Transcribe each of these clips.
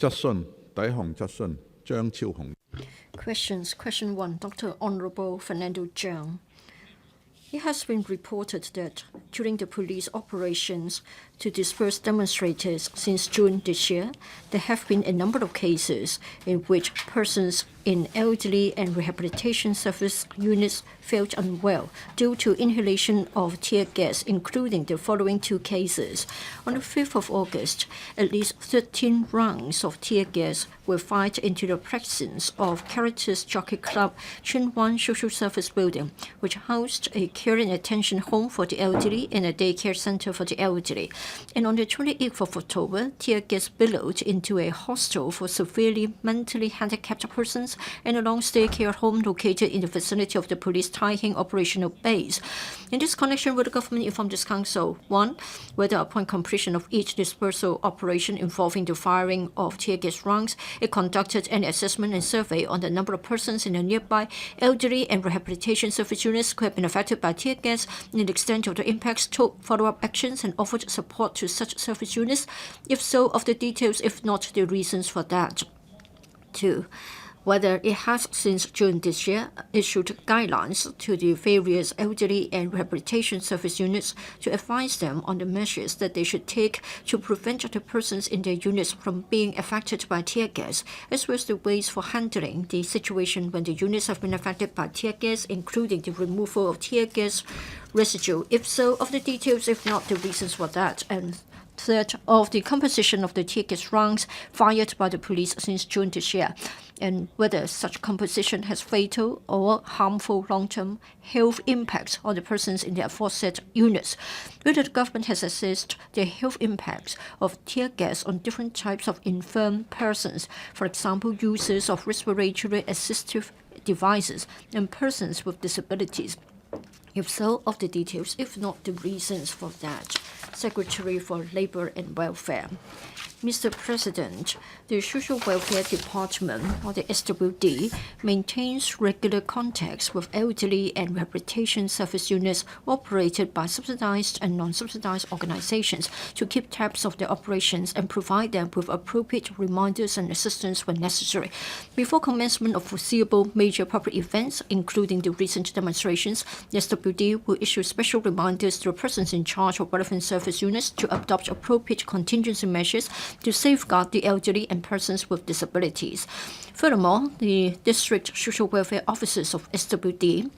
質詢，第一項質詢，張超雄。Questions. Question 1. Dr. Honorable Fernando CHEUNG. It has been reported that during the police operations to disperse demonstrators since June this year, there have been a number of cases in which persons in elderly and rehabilitation service units felt unwell due to inhalation of tear gas, including the following 2 cases. On the 5th of August, at least 13 rounds of tear gas were fired into the presence of Caritas Jockey Club Chunwan Social Service Building, which housed a care and attention home for the elderly and a daycare center for the elderly. And on the 28th of October, tear gas billowed into a hostel for severely mentally handicapped persons and a long-stay care home located in the vicinity of the police Taihing operational base. In this connection, will the government inform this council, 1. Whether upon completion of each dispersal operation involving the firing of tear gas rounds, it conducted an assessment and survey on the number of persons in the nearby elderly and rehabilitation service units who have been affected by tear gas and the extent of the impacts, took follow-up actions and offered support to such service units? If so, of the details, if not the reasons for that. 2. Whether it has since June this year issued guidelines to the various elderly and rehabilitation service units to advise them on the measures that they should take to prevent the persons in their units from being affected by tear gas, as well as the ways for handling the situation when the units have been affected by tear gas, including the removal of tear gas residue. If so, of the details, if not the reasons for that. And 3rd, of the composition of the tear gas rounds fired by the police since June this year, and whether such composition has fatal or harmful long-term health impacts on the persons in the aforesaid units. Whether the government has assessed the health impacts of tear gas on different types of infirm persons, for example, users of respiratory assistive devices and persons with disabilities. If so, of the details, if not the reasons for that. Secretary for Labor and Welfare. Mr. President, the Social Welfare Department, or the SWD, maintains regular contacts with elderly and rehabilitation service units operated by subsidized and non-subsidized organizations to keep tabs of their operations and provide them with appropriate reminders and assistance when necessary. Before commencement of foreseeable major public events, including the recent demonstrations, the SWD will issue special reminders to the persons in charge of relevant service units to adopt appropriate contingency measures to safeguard the elderly and persons with disabilities. Furthermore, the district social welfare officers of SWD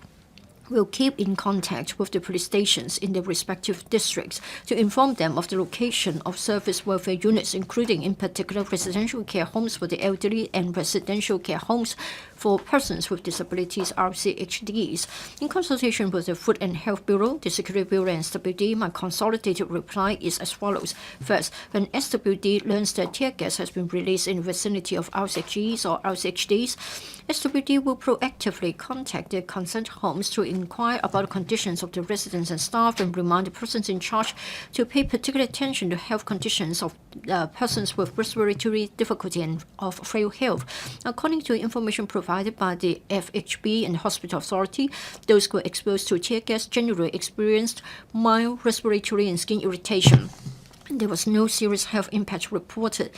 will keep in contact with the police stations in their respective districts to inform them of the location of service welfare units, including in particular residential care homes for the elderly and residential care homes for persons with disabilities, RCHDs. In consultation with the Food and Health Bureau, the Security Bureau and SWD, my consolidated reply is as follows. First, when SWD learns that tear gas has been released in the vicinity of RCHDs or RCHDs, SWD will proactively contact the concerned homes to inquire about the conditions of the residents and staff and remind the persons in charge to pay particular attention to health conditions of persons with respiratory difficulty and of frail health. According to information provided by the FHB and Hospital Authority, those who were exposed to tear gas generally experienced mild respiratory and skin irritation. There was no serious health impact reported.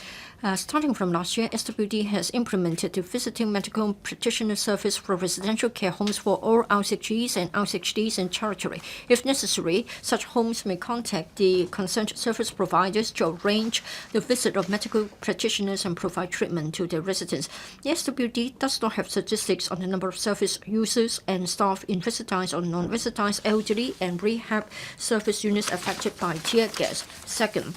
Starting from last year, SWD has implemented the visiting medical practitioner service for residential care homes for all RCHDs and RCHDs in territory. If necessary, such homes may contact the concerned service providers to arrange the visit of medical practitioners and provide treatment to their residents. The SWD does not have statistics on the number of service users and staff in residized or non-residized elderly and rehab service units affected by tear gas. Second,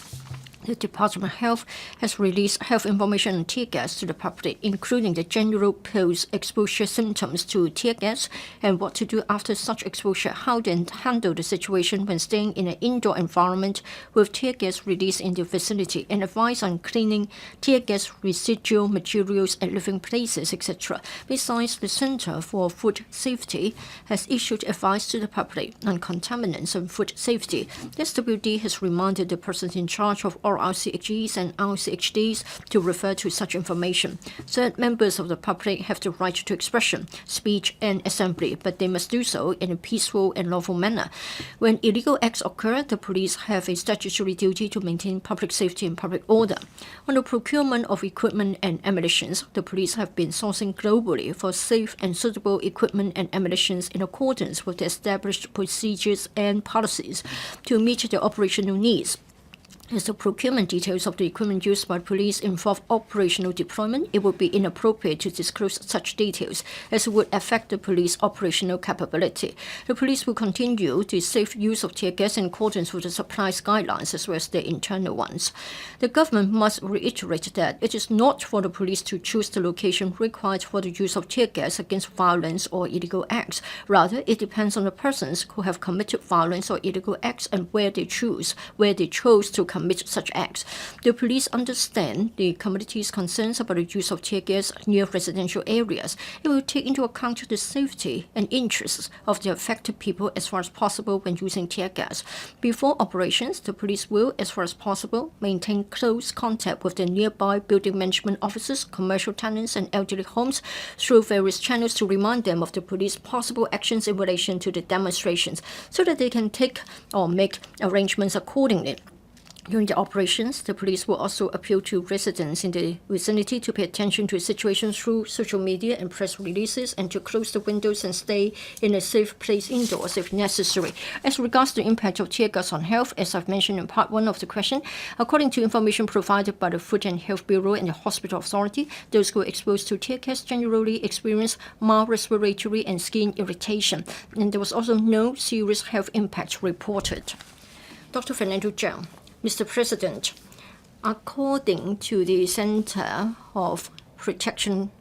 the Department of Health has released health information on tear gas to the public, including the general post-exposure symptoms to tear gas and what to do after such exposure, how to handle the situation when staying in an indoor environment with tear gas released in the vicinity, and advice on cleaning tear gas residual materials at living places, etc. Besides, the Center for Food Safety has issued advice to the public on contaminants and food safety. The SWD has reminded the persons in charge of RCHEs and RCHDs to refer to such information. Third, members of the public have the right to expression, speech, and assembly, but they must do so in a peaceful and lawful manner. When illegal acts occur, the police have a statutory duty to maintain public safety and public order. On the procurement of equipment and ammunition, the police have been sourcing globally for safe and suitable equipment and ammunition in accordance with the established procedures and policies to meet the operational needs. As the procurement details of the equipment used by police involve operational deployment, it would be inappropriate to disclose such details, as it would affect the police operational capability. The police will continue the safe use of tear gas in accordance with the supplies guidelines as well as the internal ones. The government must reiterate that it is not for the police to choose the location required for the use of tear gas against violence or illegal acts. Rather, it depends on the persons who have committed violence or illegal acts and where they chose to commit such acts. The police understand the community's concerns about the use of tear gas near residential areas. It will take into account the safety and interests of the affected people as far as possible when using tear gas. Before operations, the police will, as far as possible, maintain close contact with the nearby building management officers, commercial tenants, and elderly homes through various channels to remind them of the police's possible actions in relation to the demonstrations so that they can take or make arrangements accordingly. During the operations, the police will also appeal to residents in the vicinity to pay attention to the situation through social media and press releases and to close the windows and stay in a safe place indoors if necessary. As regards the impact of tear gas on health, as I've mentioned in part 1 of the question, according to information provided by the Food and Health Bureau and the Hospital Authority, those who are exposed to tear gas generally experience mild respiratory and skin irritation, and there was also no serious health impact reported. Dr. Fernando Chiang. Mr. President, according to the Center for Protection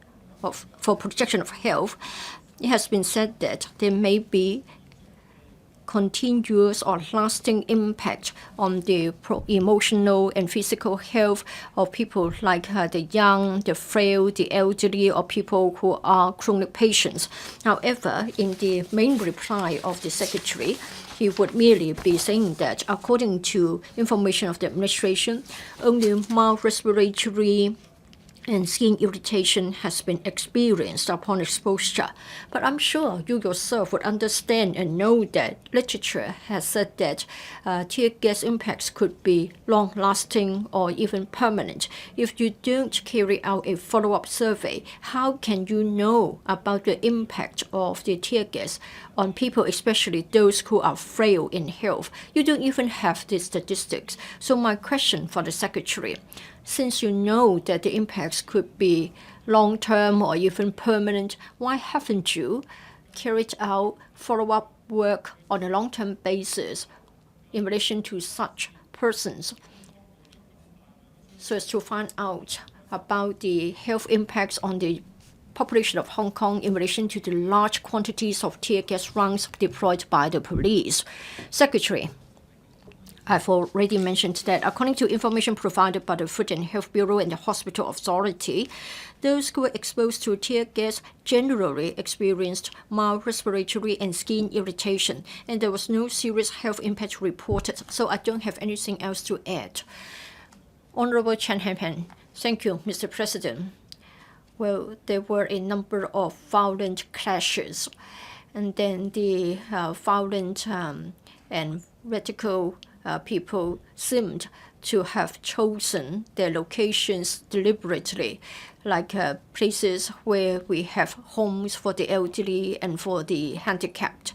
of Health, it has been said that there may be continuous or lasting impact on the emotional and physical health of people like the young, the frail, the elderly, or people who are chronic patients. However, in the main reply of the Secretary, he would merely be saying that, according to information of the administration, only mild respiratory and skin irritation has been experienced upon exposure. But I'm sure you yourself would understand and know that literature has said that tear gas impacts could be long-lasting or even permanent. If you don't carry out a follow-up survey, how can you know about the impact of the tear gas on people, especially those who are frail in health? You don't even have the statistics. So my question for the Secretary, since you know that the impacts could be long-term or even permanent, why haven't you carried out follow-up work on a long-term basis in relation to such persons so as to find out about the health impacts on the population of Hong Kong in relation to the large quantities of tear gas rounds deployed by the police? Secretary, I've already mentioned that according to information provided by the Food and Health Bureau and the Hospital Authority, those who were exposed to tear gas generally experienced mild respiratory and skin irritation, and there was no serious health impact reported, so I don't have anything else to add. Honorable Chen Hanpan. Thank you, Mr. President. Well, there were a number of violent clashes, and then the violent and radical people seemed to have chosen their locations deliberately, like places where we have homes for the elderly and for the handicapped,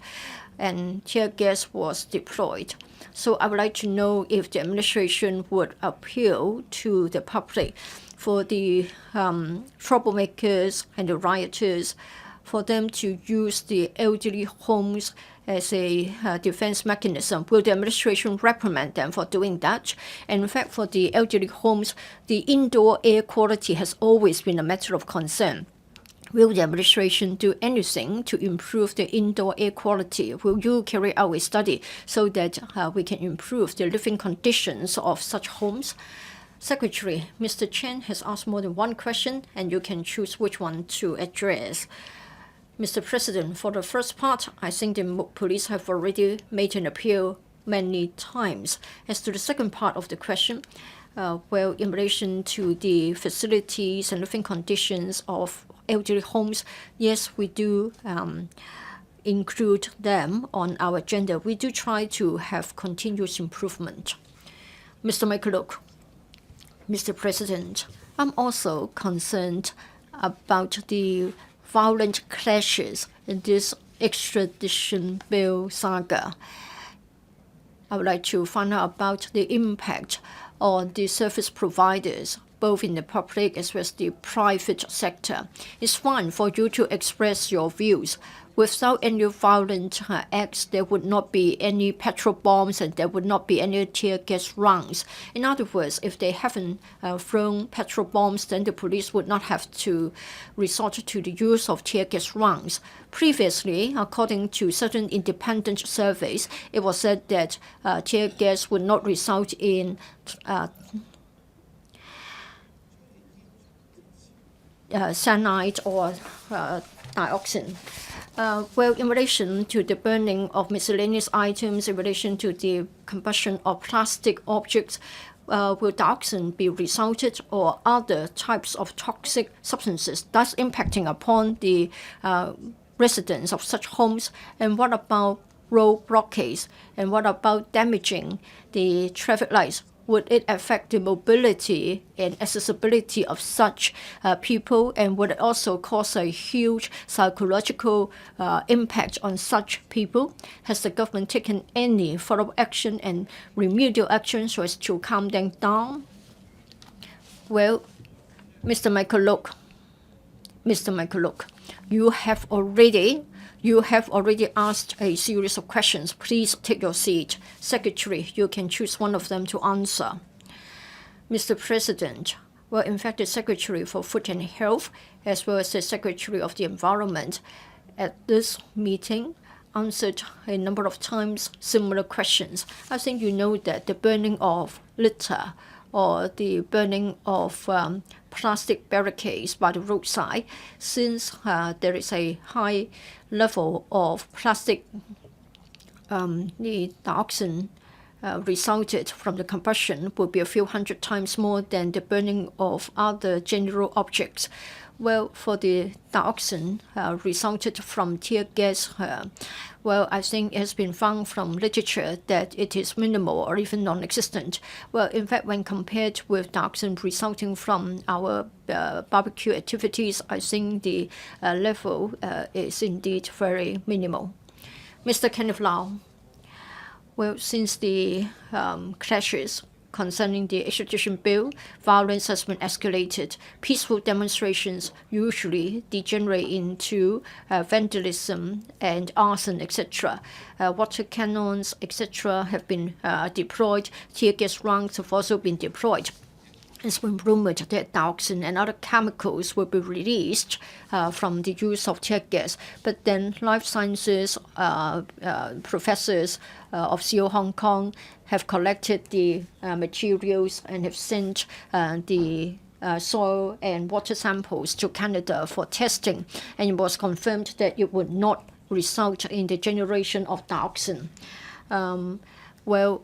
and tear gas was deployed. So I would like to know if the administration would appeal to the public for the troublemakers and the rioters, for them to use the elderly homes as a defense mechanism. Will the administration reprimand them for doing that? And in fact, for the elderly homes, the indoor air quality has always been a matter of concern. Will the administration do anything to improve the indoor air quality? Will you carry out a study so that we can improve the living conditions of such homes? Secretary, Mr. Chen has asked more than one question, and you can choose which one to address. Mr. President, for the first part, I think the police have already made an appeal many times. As to the second part of the question, well, in relation to the facilities and living conditions of elderly homes, yes, we do include them on our agenda. We do try to have continuous improvement. Mr. Kwok, Mr. President, I'm also concerned about the violent clashes in this extradition bill saga. I would like to find out about the impact on the service providers, both in the public as well as the private sector. It's fine for you to express your views. Without any violent acts, there would not be any petrol bombs and there would not be any tear gas rounds. In other words, if they haven't thrown petrol bombs, then the police would not have to resort to the use of tear gas rounds. Previously, according to certain independent surveys, it was said that tear gas would not result in cyanide or dioxin. Well, in relation to the burning of miscellaneous items, in relation to the combustion of plastic objects, will dioxin be resulted or other types of toxic substances, thus impacting upon the residents of such homes? And what about road blockades? And what about damaging the traffic lights? Would it affect the mobility and accessibility of such people? And would it also cause a huge psychological impact on such people? Has the government taken any follow-up action and remedial action so as to calm them down? Well, Mr. Kwok, you have already asked a series of questions. Please take your seat. Secretary, you can choose one of them to answer. Mr. President, well, in fact, the Secretary for Food and Health, as well as the Secretary of the Environment, at this meeting answered a number of times similar questions. I think you know that the burning of litter or the burning of plastic barricades by the roadside, since there is a high level of plastic, the dioxin resulted from the combustion would be a few hundred times more than the burning of other general objects. Well, for the dioxin resulted from tear gas, well, I think it has been found from literature that it is minimal or even non-existent. Well, in fact, when compared with dioxin resulting from our barbecue activities, I think the level is indeed very minimal. Mr. Kenneth Lau, well, since the clashes concerning the extradition bill, violence has been escalated. Peaceful demonstrations usually degenerate into vandalism and arson, etc. Water cannons, etc. have been deployed. Tear gas rounds have also been deployed. It's been rumored that dioxin and other chemicals will be released from the use of tear gas. But then life sciences professors of CU Hong Kong have collected the materials and have sent the soil and water samples to Canada for testing. And it was confirmed that it would not result in the generation of dioxin. Well,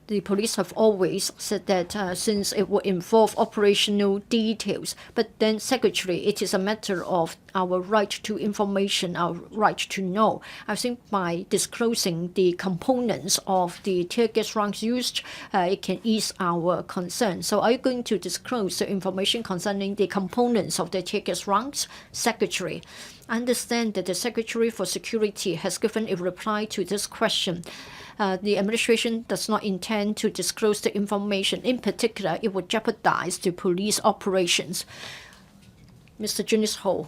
the police have always said that since it would involve operational details, but then, Secretary, it is a matter of our right to information, our right to know. I think by disclosing the components of the tear gas rounds used, it can ease our concern. So are you going to disclose the information concerning the components of the tear gas rounds, Secretary? I understand that the Secretary for Security has given a reply to this question. The administration does not intend to disclose the information. In particular, it would jeopardize the police operations. Mr. Junius Ho.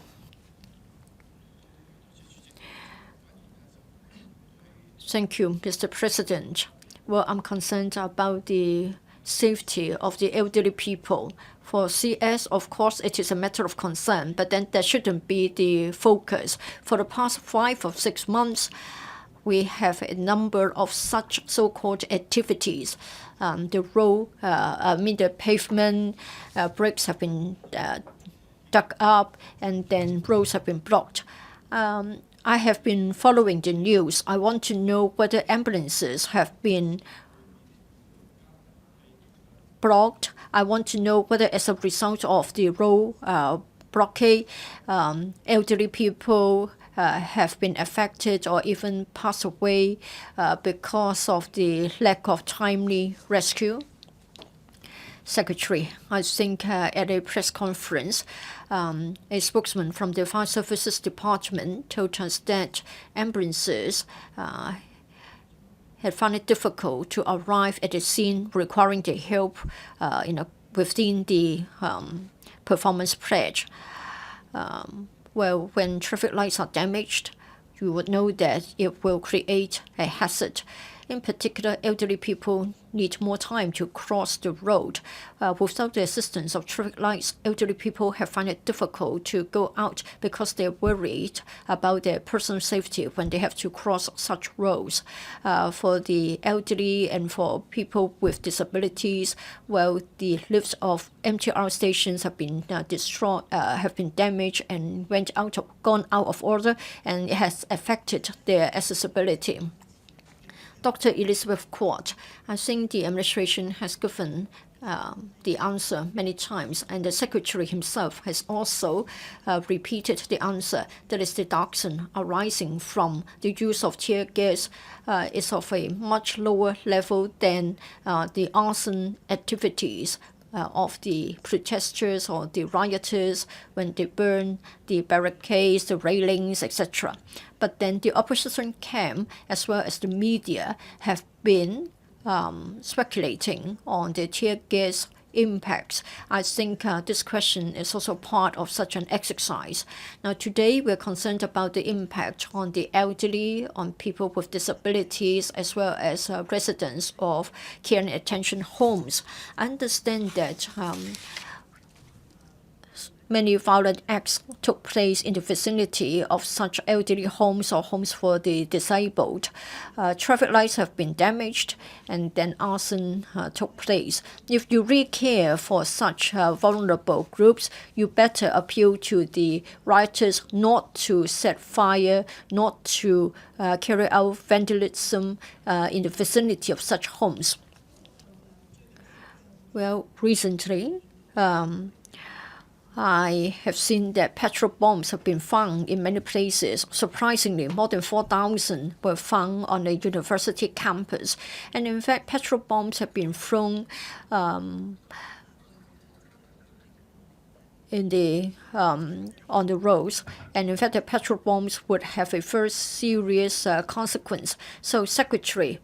Thank you, Mr. President. Well, I'm concerned about the safety of the elderly people. For CS, of course, it is a matter of concern, but then that shouldn't be the focus. For the past 5 or 6 months, we have a number of such so-called activities. The pavement bricks have been dug up, and then roads have been blocked. I have been following the news. I want to know whether ambulances have been blocked. I want to know whether as a result of the road blockade, elderly people have been affected or even passed away because of the lack of timely rescue. Secretary, I think at a press conference, a spokesman from the Fire Services Department told us that ambulances had found it difficult to arrive at the scene, requiring the help within the performance pledge. Well, when traffic lights are damaged, you would know that it will create a hazard. In particular, elderly people need more time to cross the road. Without the assistance of traffic lights, elderly people have found it difficult to go out because they're worried about their personal safety when they have to cross such roads. For the elderly and for people with disabilities, well, the lifts of MTR stations have been destroyed, have been damaged and gone out of order, and it has affected their accessibility. Dr. Elizabeth Kwok, I think the administration has given the answer many times, and the Secretary himself has also repeated the answer. That is, the dioxin arising from the use of tear gas is of a much lower level than the arson activities of the protesters or the rioters when they burn the barricades, the railings, etc. But then the opposition camp as well as the media have been speculating on the tear gas impacts. I think this question is also part of such an exercise. Now, today we're concerned about the impact on the elderly, on people with disabilities, as well as residents of care and attention homes. I understand that many violent acts took place in the vicinity of such elderly homes or homes for the disabled. Traffic lights have been damaged, and then arson took place. If you really care for such vulnerable groups, you better appeal to the rioters not to set fire, not to carry out vandalism in the vicinity of such homes. Well, recently, I have seen that petrol bombs have been found in many places. Surprisingly, more than 4,000 were found on a university campus. And in fact, petrol bombs have been thrown on the roads. And in fact, the petrol bombs would have a very serious consequence. So, Secretary,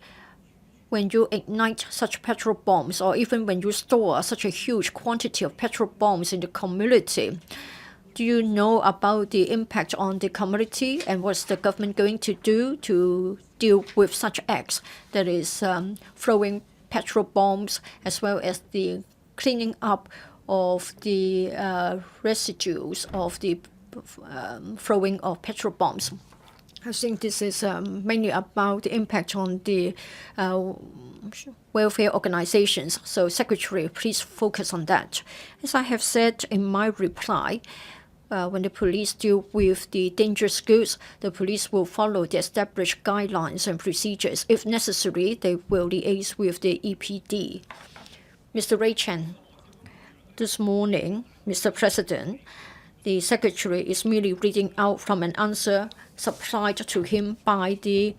when you ignite such petrol bombs, or even when you store such a huge quantity of petrol bombs in the community, do you know about the impact on the community, and what's the government going to do to deal with such acts? That is throwing petrol bombs as well as the cleaning up of the residues of the throwing of petrol bombs. I think this is mainly about the impact on the welfare organizations. So, Secretary, please focus on that. As I have said in my reply, when the police deal with the dangerous goods, the police will follow the established guidelines and procedures. If necessary, they will liaise with the EPD. Mr. Ray Chen, this morning, Mr. President, the Secretary is merely reading out from an answer supplied to him by the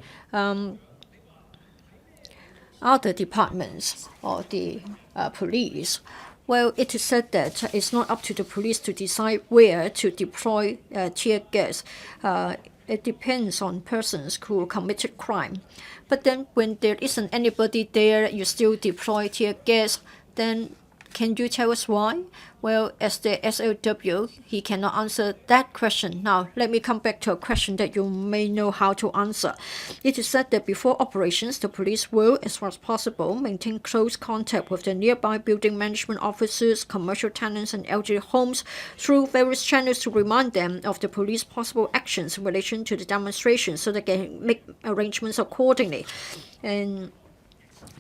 other departments or the police. Well, it is said that it's not up to the police to decide where to deploy tear gas. It depends on persons who committed crime. But then when there isn't anybody there, you still deploy tear gas, then can you tell us why? Well, as the SLW, he cannot answer that question. Now, let me come back to a question that you may know how to answer. It is said that before operations, the police will, as far as possible, maintain close contact with the nearby building management officers, commercial tenants, and elderly homes through various channels to remind them of the police possible actions in relation to the demonstration so they can make arrangements accordingly. And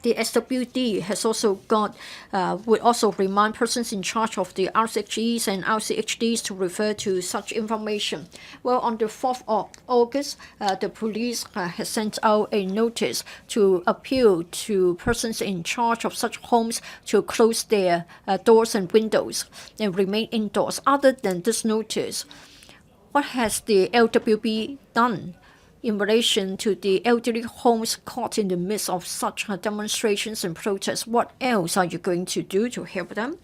The SWD has also got, would also remind persons in charge of the RCHEs and RCHDs to refer to such information. Well, on the 4th of August, the police has sent out a notice to appeal to persons in charge of such homes to close their doors and windows and remain indoors. Other than this notice, what has the LWB done in relation to the elderly homes caught in the midst of such demonstrations and protests? What else are you going to do to help them?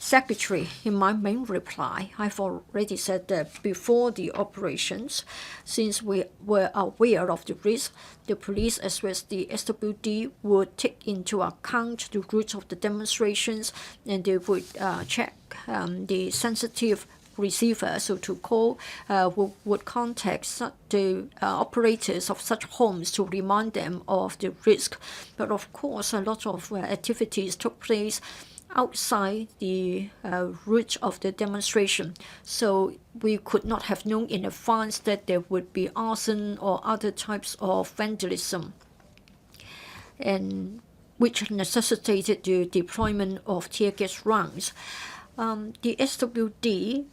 Secretary, in my main reply, I've already said that before the operations, since we were aware of the risk, the police as well as the SWD would take into account the route of the demonstrations, and they would check the sensitive receiver, so to call, would contact the operators of such homes to remind them of the risk. But of course, a lot of activities took place outside the route of the demonstration, so we could not have known in advance that there would be arson or other types of vandalism, and which necessitated the deployment of tear gas rounds. The SWD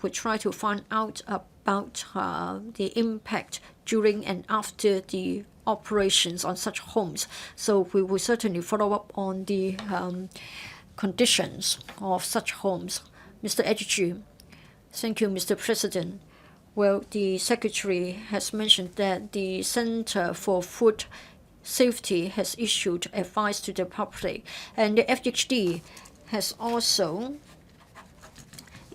would try to find out about the impact during and after the operations on such homes. So we will certainly follow up on the conditions of such homes. Mr. Edichi. Thank you, Mr. President. Well, the Secretary has mentioned that the Center for Food Safety has issued advice to the public, and the FHD has also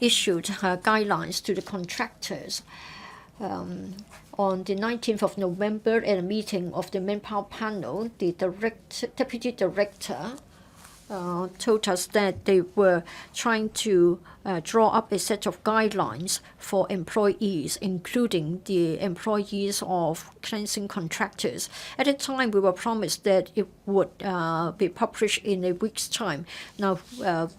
issued guidelines to the contractors. On the 19th of November, at a meeting of the Manpower panel, the Deputy Director told us that they were trying to draw up a set of guidelines for employees, including the employees of cleansing contractors. At the time, we were promised that it would be published in a week's time. Now,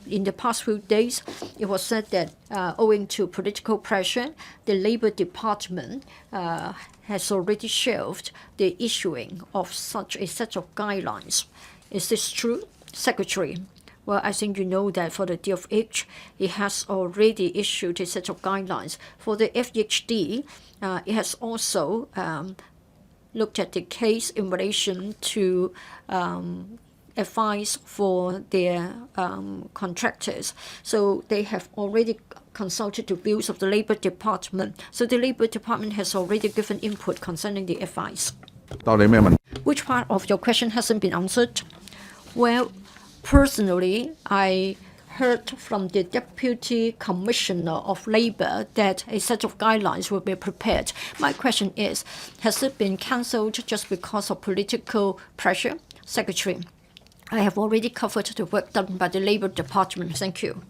in the past few days, it was said that owing to political pressure, the Labor Department has already shelved the issuing of such a set of guidelines. Is this true? Secretary. Well, I think you know that for the DFH, it has already issued a set of guidelines. For the FHD, it has also looked at the case in relation to advice for their contractors. So they have already consulted the views of the Labor Department. So the Labor Department has already given input concerning the advice. Which part of your question hasn't been answered? Well, personally, I heard from the Deputy Commissioner of Labor that a set of guidelines will be prepared. My question is, has it been cancelled just because of political pressure? Secretary, I have already covered the work done by the Labor Department. Thank you.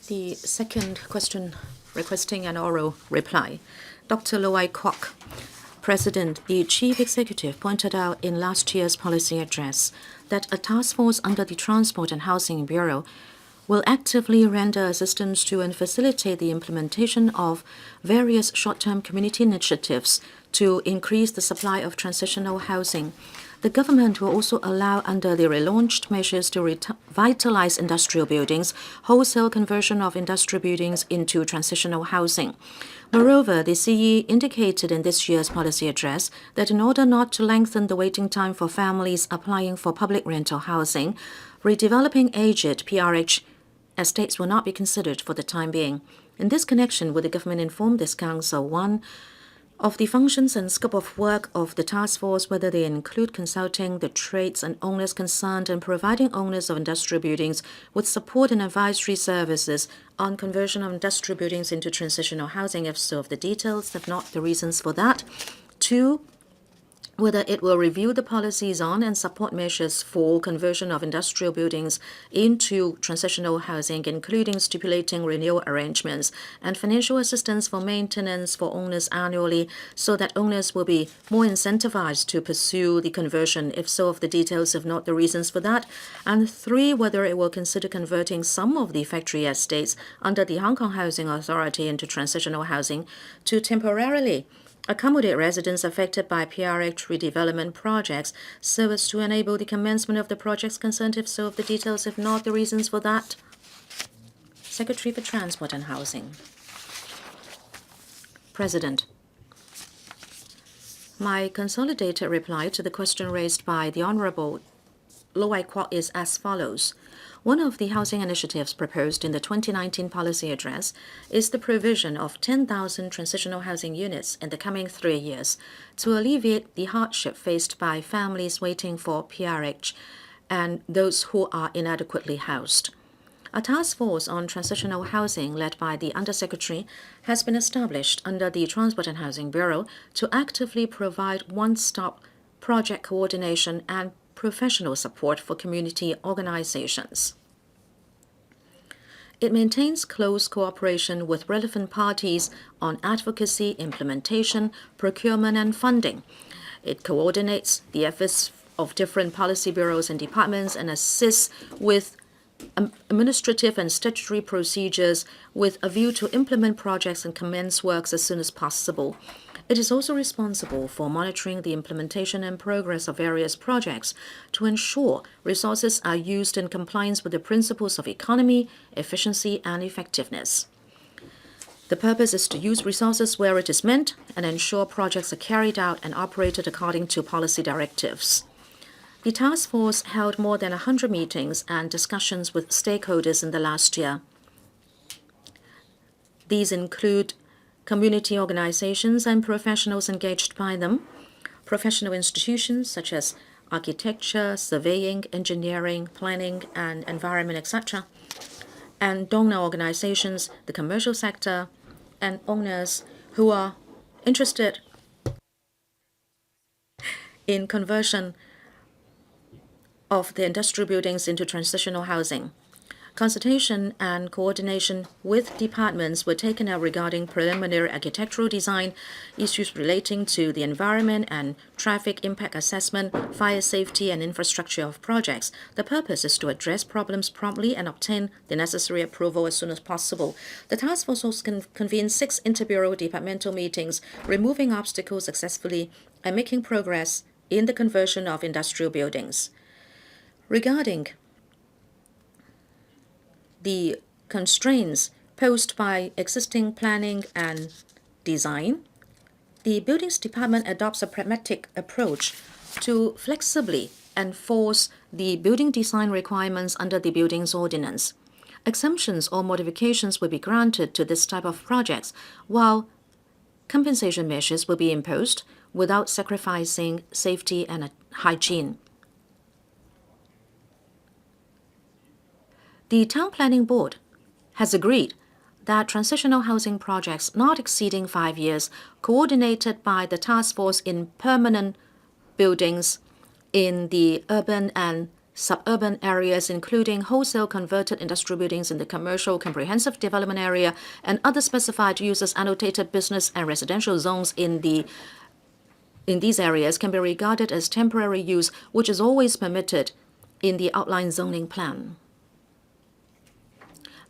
The second question requesting an oral reply. Dr. LO Wai-kwok, President, the Chief Executive pointed out in last year's policy address that a task force under the Transport and Housing Bureau will actively render assistance to and facilitate the implementation of various short-term community initiatives to increase the supply of transitional housing. The government will also allow, under the relaunched measures to revitalize industrial buildings, wholesale conversion of industrial buildings into transitional housing. Moreover, the CE indicated in this year's policy address that in order not to lengthen the waiting time for families applying for public rental housing, redeveloping aged PRH estates will not be considered for the time being. In this connection, will the government inform this Council, 1, of the functions and scope of work of the task force, whether they include consulting the trades and owners concerned and providing owners of industrial buildings with support and advisory services on conversion of industrial buildings into transitional housing? If so, of the details, if not, the reasons for that. 2, whether it will review the policies on and support measures for conversion of industrial buildings into transitional housing, including stipulating renewal arrangements and financial assistance for maintenance for owners annually, so that owners will be more incentivized to pursue the conversion. If so, of the details, if not, the reasons for that. And 3, whether it will consider converting some of the factory estates under the Hong Kong Housing Authority into transitional housing to temporarily accommodate residents affected by PRH redevelopment projects so as to enable the commencement of the projects concerned? If so, of the details. If not, the reasons for that. Secretary for Transport and Housing. President. My consolidated reply to the question raised by the Honorable Lo Wai-kwok is as follows. One of the housing initiatives proposed in the 2019 policy address is the provision of 10,000 transitional housing units in the coming 3 years to alleviate the hardship faced by families waiting for PRH and those who are inadequately housed. A task force on transitional housing led by the Undersecretary has been established under the Transport and Housing Bureau to actively provide one-stop project coordination and professional support for community organizations. It maintains close cooperation with relevant parties on advocacy, implementation, procurement, and funding. It coordinates the efforts of different policy bureaus and departments and assists with administrative and statutory procedures with a view to implement projects and commence works as soon as possible. It is also responsible for monitoring the implementation and progress of various projects to ensure resources are used in compliance with the principles of economy, efficiency, and effectiveness. The purpose is to use resources where it is meant and ensure projects are carried out and operated according to policy directives. The task force held more than 100 meetings and discussions with stakeholders in the last year. These include community organizations and professionals engaged by them, professional institutions such as architecture, surveying, engineering, planning, and environment, etc., and donor organizations, the commercial sector, and owners who are interested in conversion of the industrial buildings into transitional housing. Consultation and coordination with departments were taken out regarding preliminary architectural design, issues relating to the environment and traffic impact assessment, fire safety, and infrastructure of projects. The purpose is to address problems promptly and obtain the necessary approval as soon as possible. The task force also convened 6 interbureau departmental meetings, removing obstacles successfully and making progress in the conversion of industrial buildings. Regarding the constraints posed by existing planning and design, the Buildings Department adopts a pragmatic approach to flexibly enforce the building design requirements under the Buildings Ordinance. Exemptions or modifications will be granted to this type of projects, while compensation measures will be imposed without sacrificing safety and hygiene. The Town Planning Board has agreed that transitional housing projects not exceeding 5 years, coordinated by the task force in permanent buildings in the urban and suburban areas, including wholesale converted industrial buildings in the commercial comprehensive development area and other specified uses annotated business and residential zones in these areas, can be regarded as temporary use, which is always permitted in the outline zoning plan.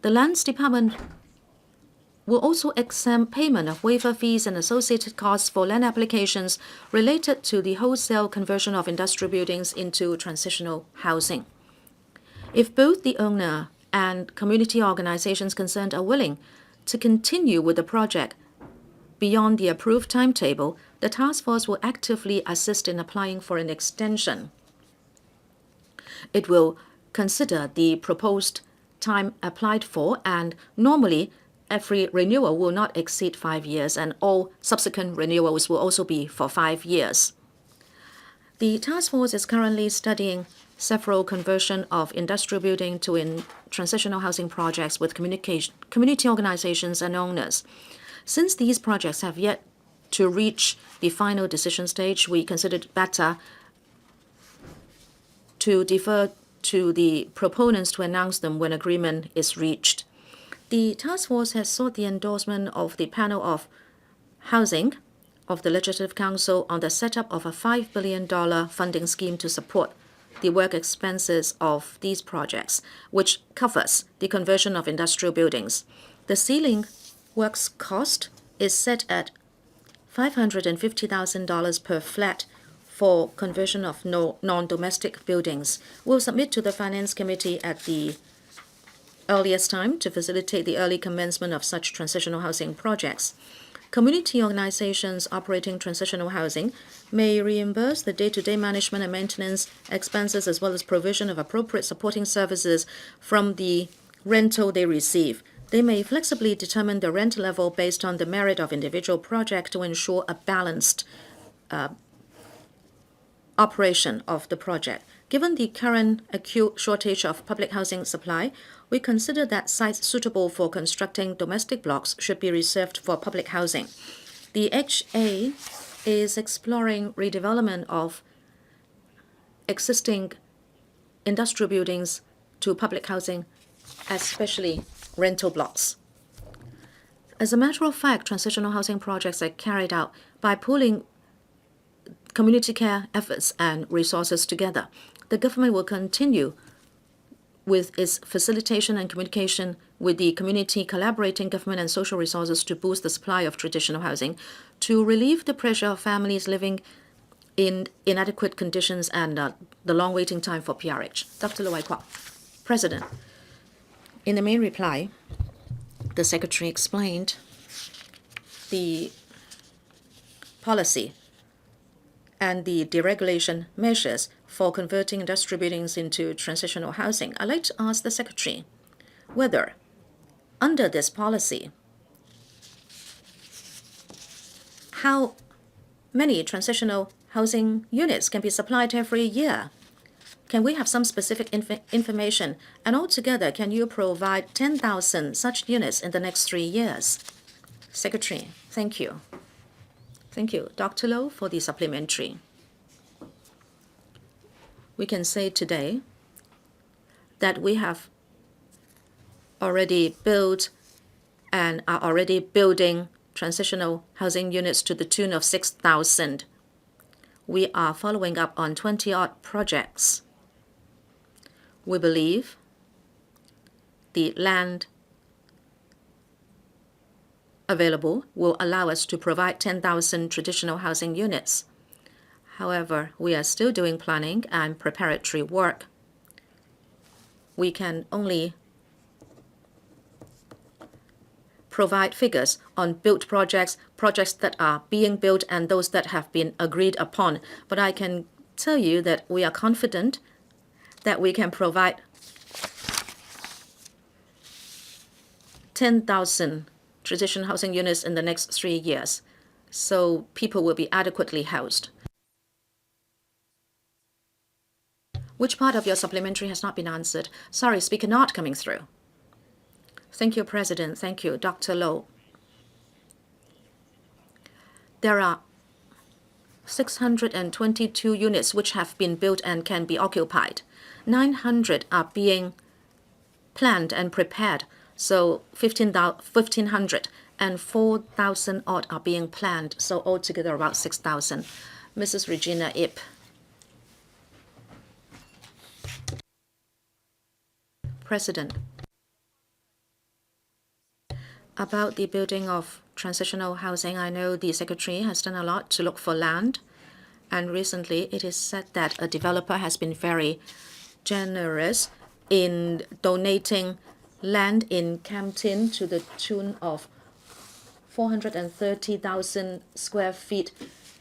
The Lands Department will also exempt payment of waiver fees and associated costs for land applications related to the wholesale conversion of industrial buildings into transitional housing. If both the owner and community organizations concerned are willing to continue with the project beyond the approved timetable, the task force will actively assist in applying for an extension. It will consider the proposed time applied for, and normally every renewal will not exceed 5 years, and all subsequent renewals will also be for 5 years. The task force is currently studying several conversion of industrial building to transitional housing projects with community organizations and owners. Since these projects have yet to reach the final decision stage, we considered better to defer to the proponents to announce them when agreement is reached. The task force has sought the endorsement of the panel of housing of the Legislative Council on the setup of a $5 billion funding scheme to support the work expenses of these projects, which covers the conversion of industrial buildings. The ceiling works cost is set at $550,000 per flat for conversion of non-domestic buildings. We'll submit to the Finance Committee at the earliest time to facilitate the early commencement of such transitional housing projects. Community organizations operating transitional housing may reimburse the day-to-day management and maintenance expenses as well as provision of appropriate supporting services from the rental they receive. They may flexibly determine the rent level based on the merit of individual project to ensure a balanced operation of the project. Given the current acute shortage of public housing supply, we consider that sites suitable for constructing domestic blocks should be reserved for public housing. The HA is exploring redevelopment of existing industrial buildings to public housing, especially rental blocks. As a matter of fact, transitional housing projects are carried out by pooling community care efforts and resources together. The government will continue with its facilitation and communication with the community, collaborating government and social resources to boost the supply of traditional housing, to relieve the pressure of families living in inadequate conditions and the long waiting time for PRH. Dr. LO Wai-kwok. President, in the main reply, the Secretary explained the policy and the deregulation measures for converting industrial buildings into transitional housing. I'd like to ask the Secretary whether, under this policy, how many transitional housing units can be supplied every year? Can we have some specific information? And altogether, can you provide 10,000 such units in the next 3 years? Secretary, thank you. Thank you, Dr. Lo, for the supplementary. We can say today that we have already built and are already building transitional housing units to the tune of 6,000. We are following up on 20-odd projects. We believe the land available will allow us to provide 10,000 traditional housing units. However, we are still doing planning and preparatory work. We can only provide figures on built projects, projects that are being built, and those that have been agreed upon. But I can tell you that we are confident that we can provide 10,000 traditional housing units in the next 3 years, so people will be adequately housed. Which part of your supplementary has not been answered? Sorry, speaker not coming through. Thank you, President. Thank you, Dr. Lo. There are 622 units which have been built and can be occupied. 900 are being planned and prepared, so 1,500, and 4,000 odd are being planned, so altogether about 6,000. Mrs. Regina Ip. President, about the building of transitional housing, I know the Secretary has done a lot to look for land, and recently it is said that a developer has been very generous in donating land in Campton to the tune of 430,000 square feet,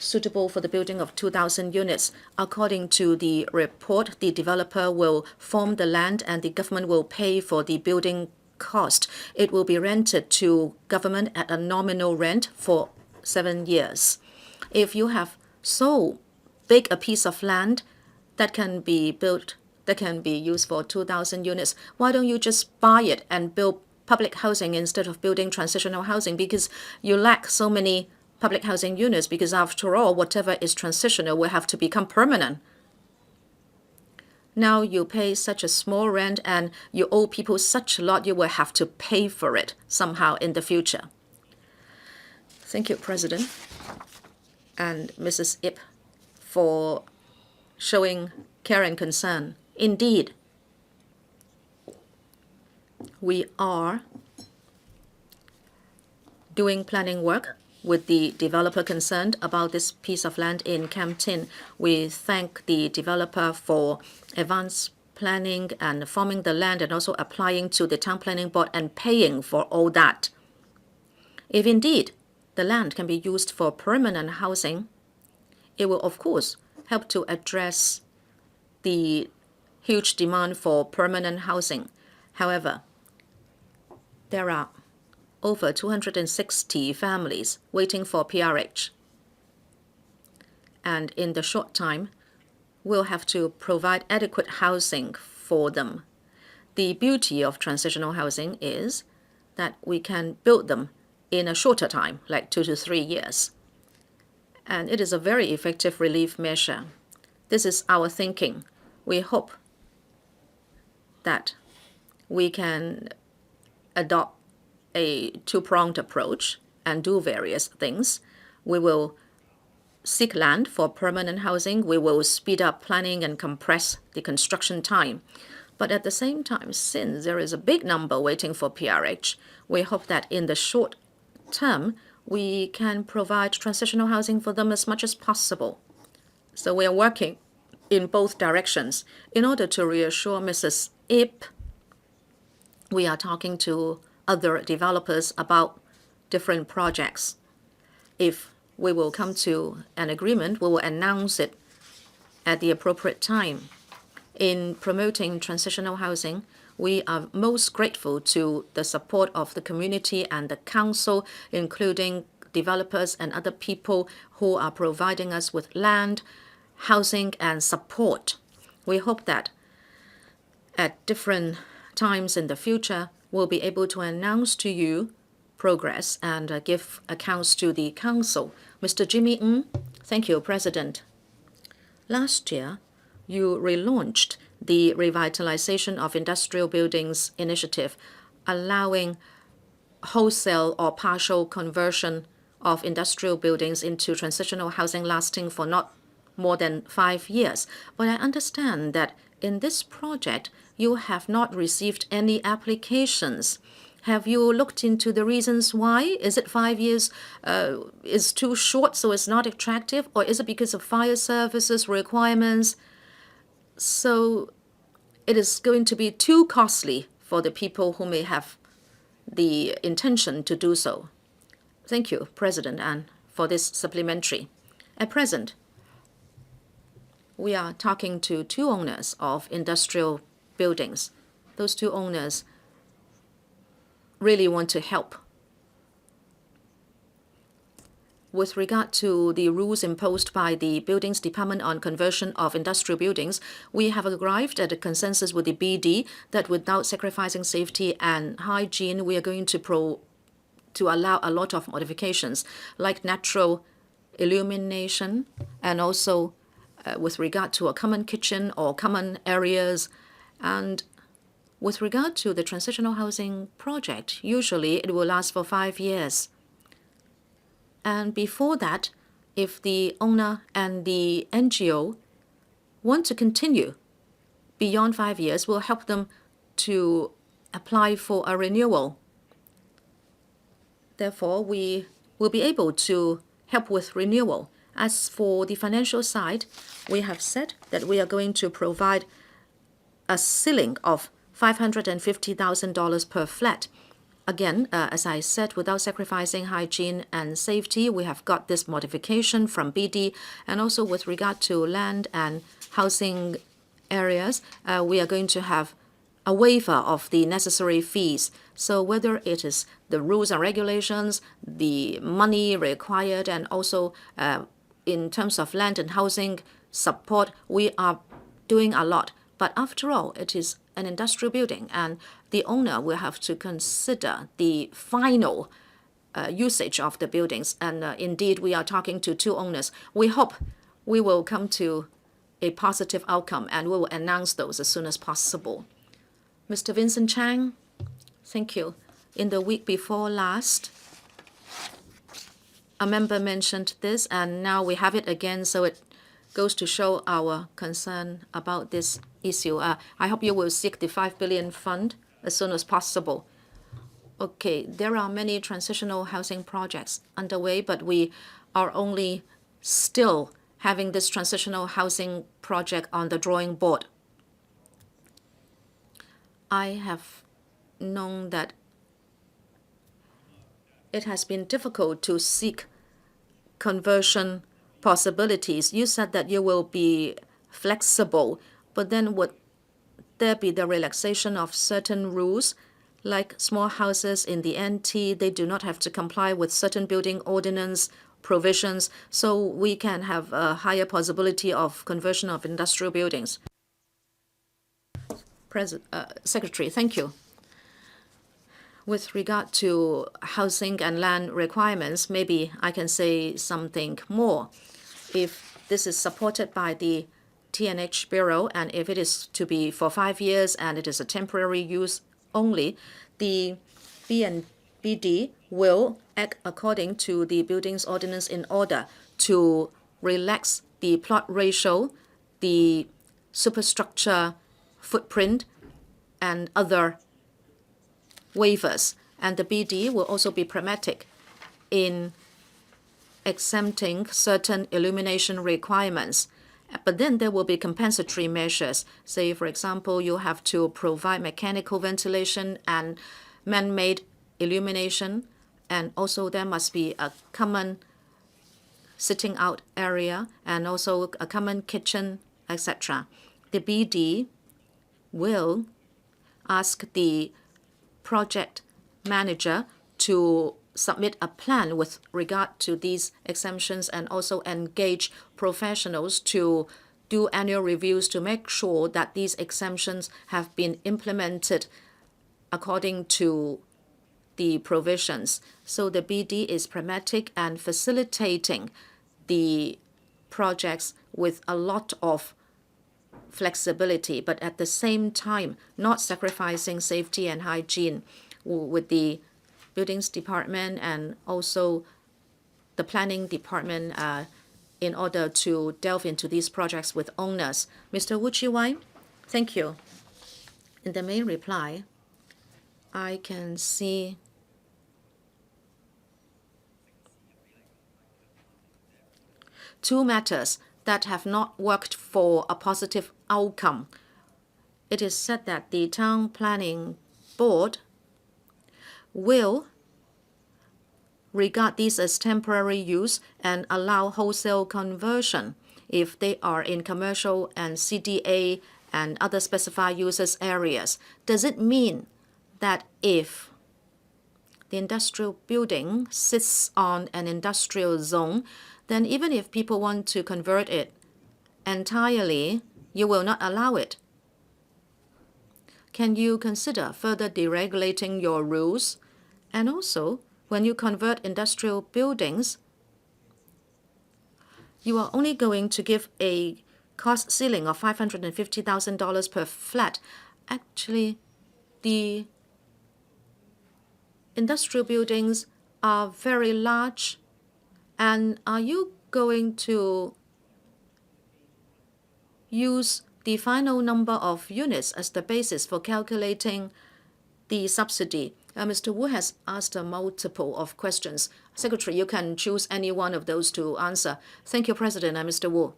suitable for the building of 2,000 units. According to the report, the developer will farm the land and the government will pay for the building cost. It will be rented to government at a nominal rent for 7 years. If you have so big a piece of land that can be built, that can be used for 2,000 units, why don't you just buy it and build public housing instead of building transitional housing? Because you lack so many public housing units, because after all, whatever is transitional will have to become permanent. Now you pay such a small rent and you owe people such a lot, you will have to pay for it somehow in the future. Thank you, President, and Mrs. Ip, for showing care and concern. Indeed, we are doing planning work with the developer concerned about this piece of land in Camp Tin. We thank the developer for advanced planning and farming the land and also applying to the town planning board and paying for all that. If indeed the land can be used for permanent housing, it will of course help to address the huge demand for permanent housing. However, there are over 260 families waiting for PRH. And in the short time, we'll have to provide adequate housing for them. The beauty of transitional housing is that we can build them in a shorter time, like 2 to 3 years. And it is a very effective relief measure. This is our thinking. We hope that we can adopt a two-pronged approach and do various things. We will seek land for permanent housing. We will speed up planning and compress the construction time. But at the same time, since there is a big number waiting for PRH, we hope that in the short term, we can provide transitional housing for them as much as possible. So we are working in both directions. In order to reassure Mrs. Ip, we are talking to other developers about different projects. If we will come to an agreement, we will announce it at the appropriate time. In promoting transitional housing, we are most grateful to the support of the community and the council, including developers and other people who are providing us with land, housing, and support. We hope that at different times in the future, we'll be able to announce to you progress and give accounts to the council. Mr. Jimmy Ng, thank you, President. Last year, you relaunched the Revitalization of Industrial Buildings initiative, allowing wholesale or partial conversion of industrial buildings into transitional housing lasting for not more than 5 years. But I understand that in this project, you have not received any applications. Have you looked into the reasons why? Is it 5 years is too short, so it's not attractive? Or is it because of fire services requirements? So it is going to be too costly for the people who may have the intention to do so. Thank you, President, and for this supplementary. At present, we are talking to 2 owners of industrial buildings. Those 2 owners really want to help. With regard to the rules imposed by the Buildings Department on conversion of industrial buildings, we have arrived at a consensus with the BD that without sacrificing safety and hygiene, we are going to allow a lot of modifications, like natural illumination, and also with regard to a common kitchen or common areas. And with regard to the transitional housing project, usually it will last for 5 years. And before that, if the owner and the NGO want to continue beyond 5 years, we'll help them to apply for a renewal. Therefore, we will be able to help with renewal. As for the financial side, we have said that we are going to provide a ceiling of $550,000 per flat. Again, as I said, without sacrificing hygiene and safety, we have got this modification from BD. And also with regard to land and housing areas, we are going to have a waiver of the necessary fees. So whether it is the rules and regulations, the money required, and also in terms of land and housing support, we are doing a lot. But after all, it is an industrial building, and the owner will have to consider the final usage of the buildings. And indeed, we are talking to 2 owners. We hope we will come to a positive outcome, and we will announce those as soon as possible. Mr. Vincent Chang, thank you. In the week before last, a member mentioned this, and now we have it again, so it goes to show our concern about this issue. I hope you will seek the 5 billion fund as soon as possible. Okay, there are many transitional housing projects underway, but we are only still having this transitional housing project on the drawing board. I have known that it has been difficult to seek conversion possibilities. You said that you will be flexible, but then would there be the relaxation of certain rules? Like small houses in the NT, they do not have to comply with certain building ordinance provisions, so we can have a higher possibility of conversion of industrial buildings. Secretary, thank you. With regard to housing and land requirements, maybe I can say something more. If this is supported by the TNH Bureau, and if it is to be for 5 years and it is a temporary use only, the BD will act according to the Buildings Ordinance in order to relax the plot ratio, the superstructure footprint, and other waivers. And the BD will also be pragmatic in exempting certain illumination requirements. But then there will be compensatory measures. Say, for example, you have to provide mechanical ventilation and man-made illumination, and also there must be a common sitting out area and also a common kitchen, etc. The BD will ask the project manager to submit a plan with regard to these exemptions and also engage professionals to do annual reviews to make sure that these exemptions have been implemented according to the provisions. So the BD is pragmatic and facilitating the projects with a lot of flexibility, but at the same time not sacrificing safety and hygiene with the Buildings Department and also the Planning Department in order to delve into these projects with owners. Mr. Wu Chi-wai, thank you. In the main reply, I can see two matters that have not worked for a positive outcome. It is said that the Town Planning Board will regard these as temporary use and allow wholesale conversion if they are in commercial and CDA and other specified uses areas. Does it mean that if the industrial building sits on an industrial zone, then even if people want to convert it entirely, you will not allow it? Can you consider further deregulating your rules? And also, when you convert industrial buildings, you are only going to give a cost ceiling of $550,000 per flat. Actually, the industrial buildings are very large. And are you going to use the final number of units as the basis for calculating the subsidy? Mr. Wu has asked a multiple of questions. Secretary, you can choose any one of those to answer. Thank you, President and Mr. Wu.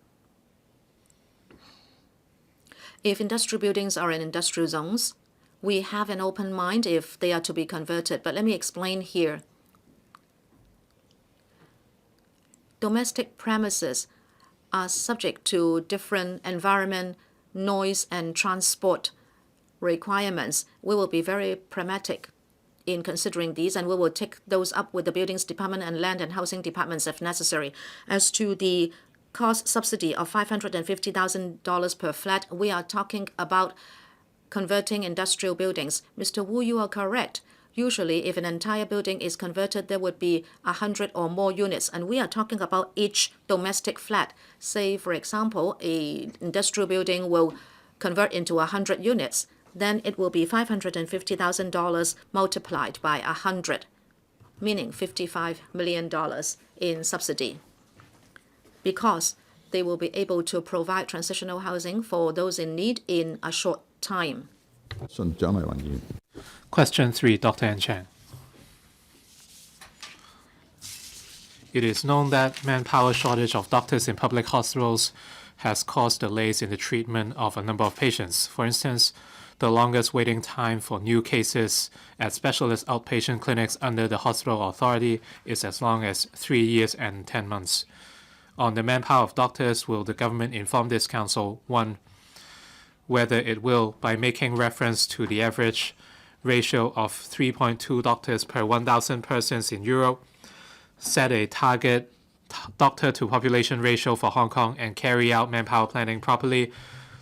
If industrial buildings are in industrial zones, we have an open mind if they are to be converted. But let me explain here. Domestic premises are subject to different environment, noise, and transport requirements. We will be very pragmatic in considering these, and we will take those up with the Buildings Department and Land and Housing Departments if necessary. As to the cost subsidy of $550,000 per flat, we are talking about converting industrial buildings. Mr. Wu, you are correct. Usually, if an entire building is converted, there would be 100 or more units, and we are talking about each domestic flat. Say, for example, an industrial building will convert into 100 units. Then it will be $550,000 multiplied by 100, meaning $55 million in subsidy, because they will be able to provide transitional housing for those in need in a short time. Question 3, Dr. N. Chang. It is known that manpower shortage of doctors in public hospitals has caused delays in the treatment of a number of patients. For instance, the longest waiting time for new cases at specialist outpatient clinics under the hospital authority is as long as 3 years and 10 months. On the manpower of doctors, will the government inform this council, 1, whether it will, by making reference to the average ratio of 3.2 doctors per 1,000 persons in Europe, set a target doctor to population ratio for Hong Kong and carry out manpower planning properly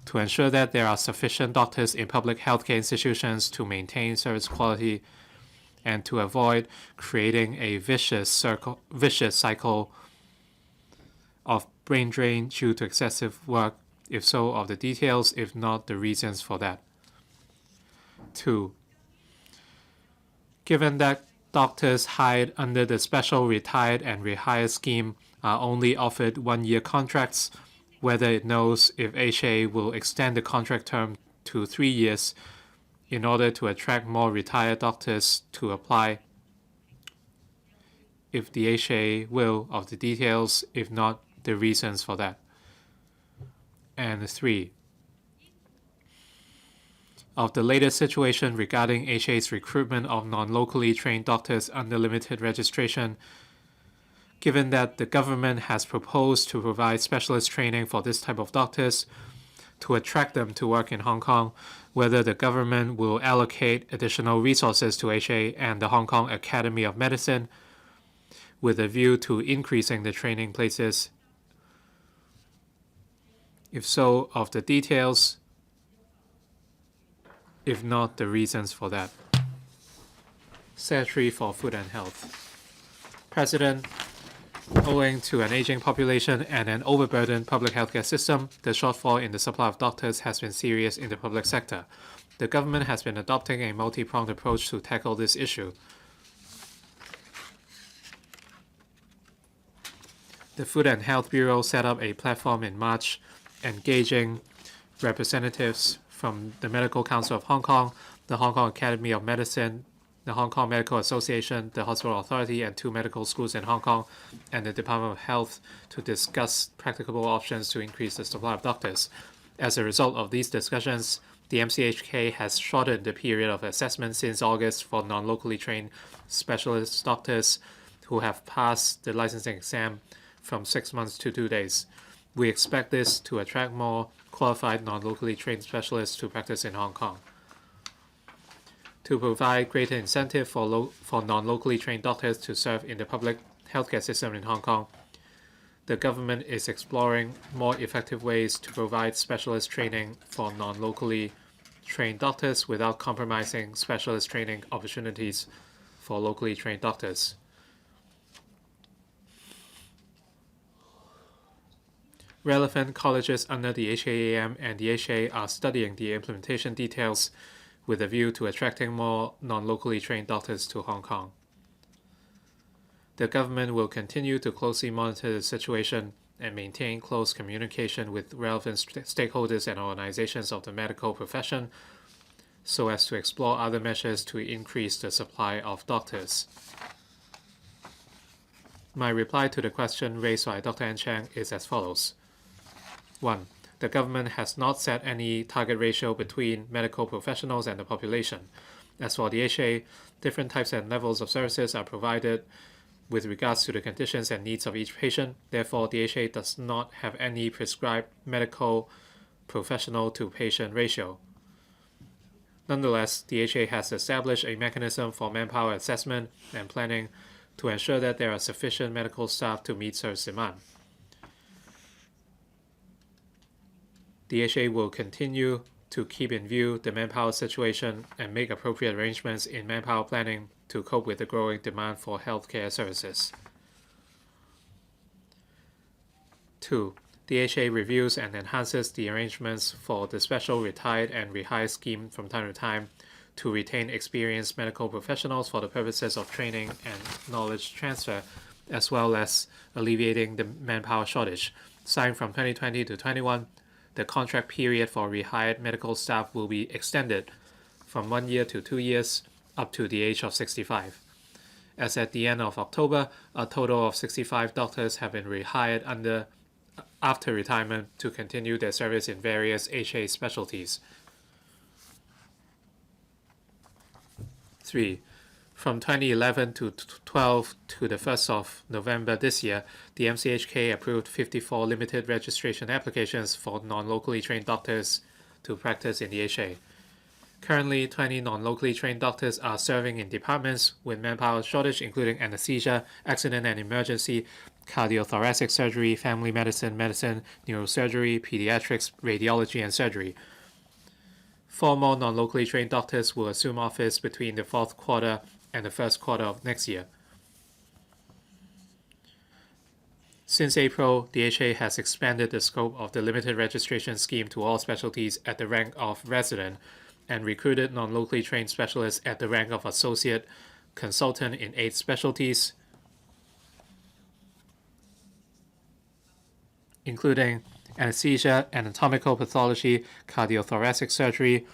to ensure that there are sufficient doctors in public healthcare institutions to maintain service quality and to avoid creating a vicious cycle of brain drain due to excessive work, if so, of the details, if not the reasons for that. 2. Given that doctors hired under the special retired and rehire scheme are only offered 1-year contracts, whether it knows if HA will extend the contract term to 3 years in order to attract more retired doctors to apply. If the HA will, of the details, if not the reasons for that. And 3. Of the latest situation regarding HA's recruitment of non-locally trained doctors under limited registration, given that the government has proposed to provide specialist training for this type of doctors to attract them to work in Hong Kong, whether the government will allocate additional resources to HA and the Hong Kong Academy of Medicine with a view to increasing the training places. If so, of the details, if not the reasons for that. Secretary for Food and Health. President, owing to an aging population and an overburdened public healthcare system, the shortfall in the supply of doctors has been serious in the public sector. The government has been adopting a multi-pronged approach to tackle this issue. The Food and Health Bureau set up a platform in March engaging representatives from the Medical Council of Hong Kong, the Hong Kong Academy of Medicine, the Hong Kong Medical Association, the Hospital Authority, and 2 medical schools in Hong Kong, and the Department of Health to discuss practicable options to increase the supply of doctors. As a result of these discussions, the MCHK has shortened the period of assessment since August for non-locally trained specialist doctors who have passed the licensing exam from 6 months to 2 days. We expect this to attract more qualified non-locally trained specialists to practice in Hong Kong. To provide greater incentive for non-locally trained doctors to serve in the public healthcare system in Hong Kong, the government is exploring more effective ways to provide specialist training for non-locally trained doctors without compromising specialist training opportunities for locally trained doctors. Relevant colleges under the HAAM and the HA are studying the implementation details with a view to attracting more non-locally trained doctors to Hong Kong. The government will continue to closely monitor the situation and maintain close communication with relevant stakeholders and organizations of the medical profession so as to explore other measures to increase the supply of doctors. My reply to the question raised by Dr. N. Chiang is as follows. 1. The government has not set any target ratio between medical professionals and the population. As for the HA, different types and levels of services are provided with regards to the conditions and needs of each patient. Therefore, the HA does not have any prescribed medical professional to patient ratio. Nonetheless, the HA has established a mechanism for manpower assessment and planning to ensure that there are sufficient medical staff to meet service demand. The HA will continue to keep in view the manpower situation and make appropriate arrangements in manpower planning to cope with the growing demand for healthcare services. 2. The HA reviews and enhances the arrangements for the special retired and rehire scheme from time to time to retain experienced medical professionals for the purposes of training and knowledge transfer, as well as alleviating the manpower shortage. Starting from 2020 to 21, the contract period for rehired medical staff will be extended from 1 year to 2 years up to the age of 65. As at the end of October, a total of 65 doctors have been rehired after retirement to continue their service in various HA specialties. 3. From 2011 to 12 to the 1st of November this year, the MCHK approved 54 limited registration applications for non-locally trained doctors to practice in the HA. Currently, 20 non-locally trained doctors are serving in departments with manpower shortage, including anesthesia, accident and emergency, cardiothoracic surgery, family medicine, neurosurgery, pediatrics, radiology, and surgery. 4 more non-locally trained doctors will assume office between the 4th quarter and the 1st quarter of next year. Since April, the HA has expanded the scope of the limited registration scheme to all specialties at the rank of resident and recruited non-locally trained specialists at the rank of associate consultant in 8 specialties, including anesthesia, anatomical pathology, cardiothoracic surgery,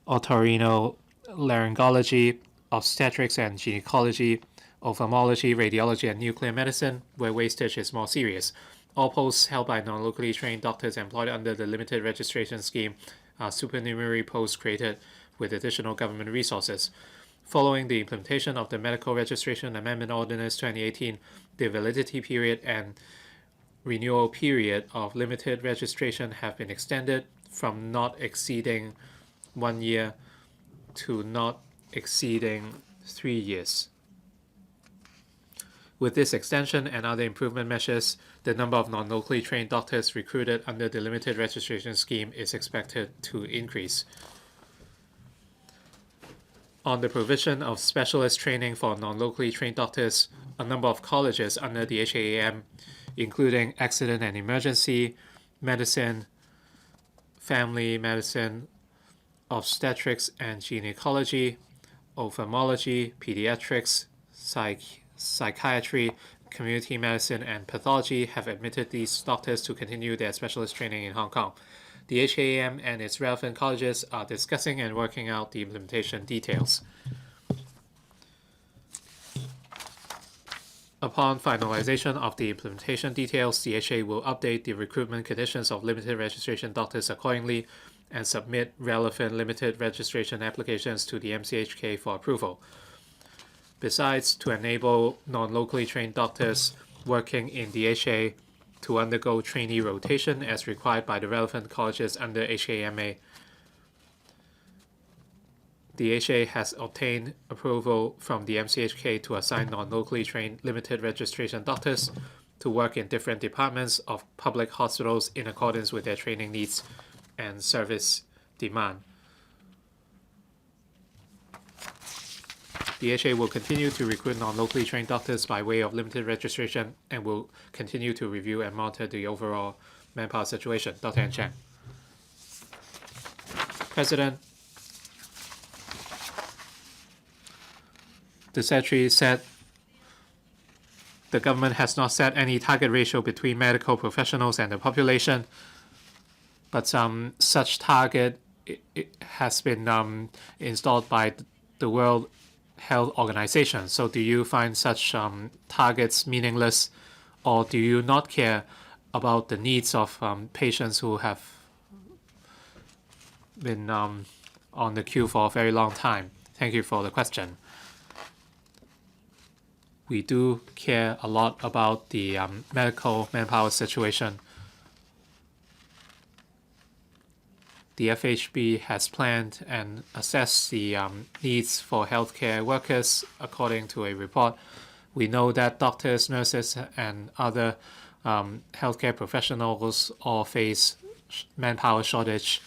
otorhinolaryngology, obstetrics and gynecology, ophthalmology, radiology, and nuclear medicine, where wastage is more serious. All posts held by non-locally trained doctors employed under the limited registration scheme are supernumerary posts created with additional government resources. Following the implementation of the Medical Registration Amendment Ordinance 2018, the validity period and renewal period of limited registration have been extended from not exceeding 1 year to not exceeding 3 years. With this extension and other improvement measures, the number of non-locally trained doctors recruited under the limited registration scheme is expected to increase. On the provision of specialist training for non-locally trained doctors, a number of colleges under the HAAM, including accident and emergency, medicine, family medicine, obstetrics and gynecology, ophthalmology, pediatrics, psychiatry, community medicine, and pathology have admitted these doctors to continue their specialist training in Hong Kong. The HAAM and its relevant colleges are discussing and working out the implementation details. Upon finalization of the implementation details, the HA will update the recruitment conditions of limited registration doctors accordingly and submit relevant limited registration applications to the MCHK for approval. Besides, to enable non-locally trained doctors working in the HA to undergo trainee rotation as required by the relevant colleges under HAMA, the HA has obtained approval from the MCHK to assign non-locally trained limited registration doctors to work in different departments of public hospitals in accordance with their training needs and service demand. The HA will continue to recruit non-locally trained doctors by way of limited registration and will continue to review and monitor the overall manpower situation. Dr. Hon Chiang. President, the Secretary said the government has not set any target ratio between medical professionals and the population, but such target has been installed by the World Health Organization. So do you find such targets meaningless, or do you not care about the needs of patients who have been on the queue for a very long time? Thank you for the question. We do care a lot about the medical manpower situation. The FHB has planned and assessed the needs for healthcare workers according to a report. We know that doctors, nurses, and other healthcare professionals all face manpower shortage.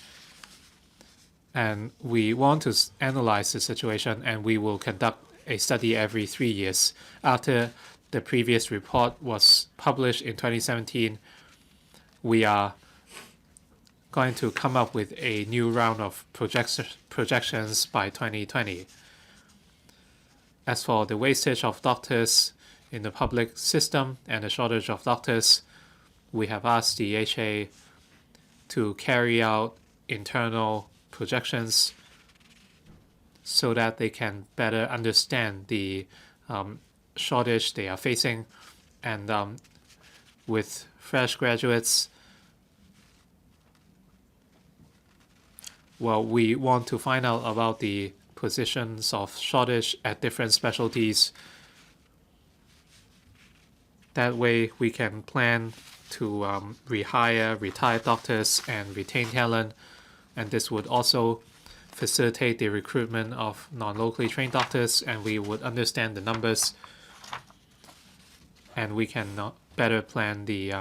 And we want to analyze the situation, and we will conduct a study every 3 years. After the previous report was published in 2017, we are going to come up with a new round of projections by 2020. As for the wastage of doctors in the public system and the shortage of doctors, we have asked the HA to carry out internal projections so that they can better understand the shortage they are facing, and with fresh graduates, well, we want to find out about the positions of shortage at different specialties. That way we can plan to rehire retired doctors and retain talent, and this would also facilitate the recruitment of non-locally trained doctors, and we would understand the numbers, and we can better plan the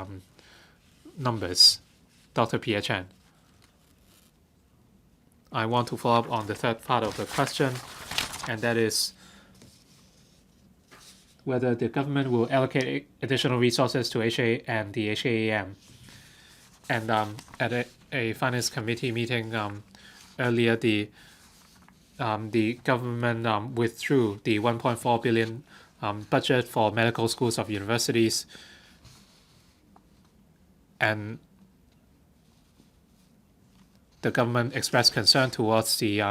numbers. Dr. Pierre Chan. I want to follow up on the third part of the question, and that is whether the government will allocate additional resources to HA and the HAAM. And at a finance committee meeting earlier, the government withdrew the 1.4 billion budget for medical schools of universities, and the government expressed concern towards the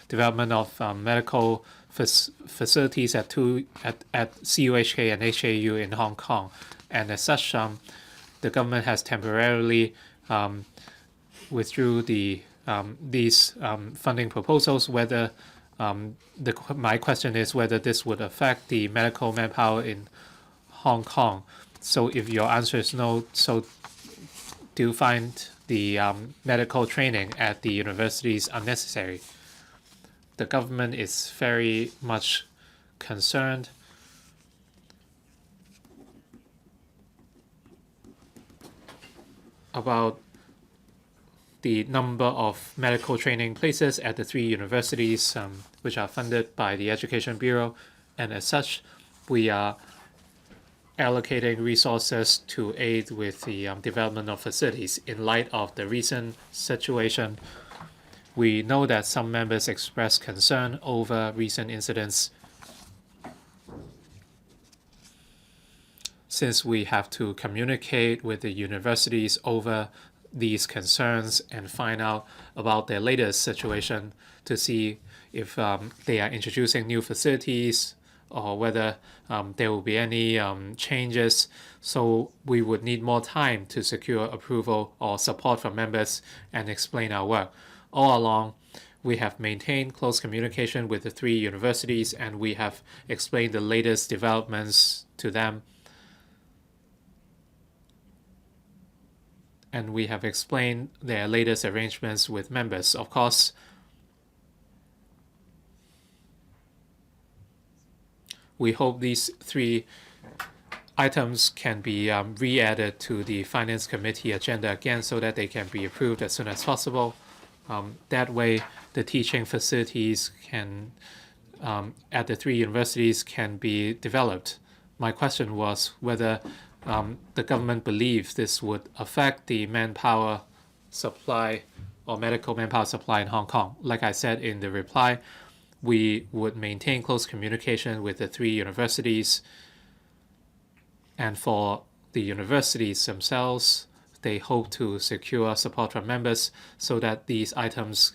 development of medical facilities at CUHK and HAU in Hong Kong, and as such, the government has temporarily withdrew these funding proposals. Whether my question is whether this would affect the medical manpower in Hong Kong. So if your answer is no, so do you find the medical training at the universities unnecessary? The government is very much concerned about the number of medical training places at the 3 universities which are funded by the Education Bureau, and as such, we are allocating resources to aid with the development of facilities. In light of the recent situation, we know that some members expressed concern over recent incidents. Since we have to communicate with the universities over these concerns and find out about their latest situation to see if they are introducing new facilities or whether there will be any changes. So we would need more time to secure approval or support from members and explain our work. All along, we have maintained close communication with the 3 universities, and we have explained the latest developments to them. And we have explained their latest arrangements with members. Of course, we hope these 3 items can be re-added to the Finance Committee agenda again so that they can be approved as soon as possible. That way, the teaching facilities can at the 3 universities can be developed. My question was whether the government believes this would affect the manpower supply or medical manpower supply in Hong Kong. Like I said in the reply, we would maintain close communication with the 3 universities, and for the universities themselves, they hope to secure support from members so that these items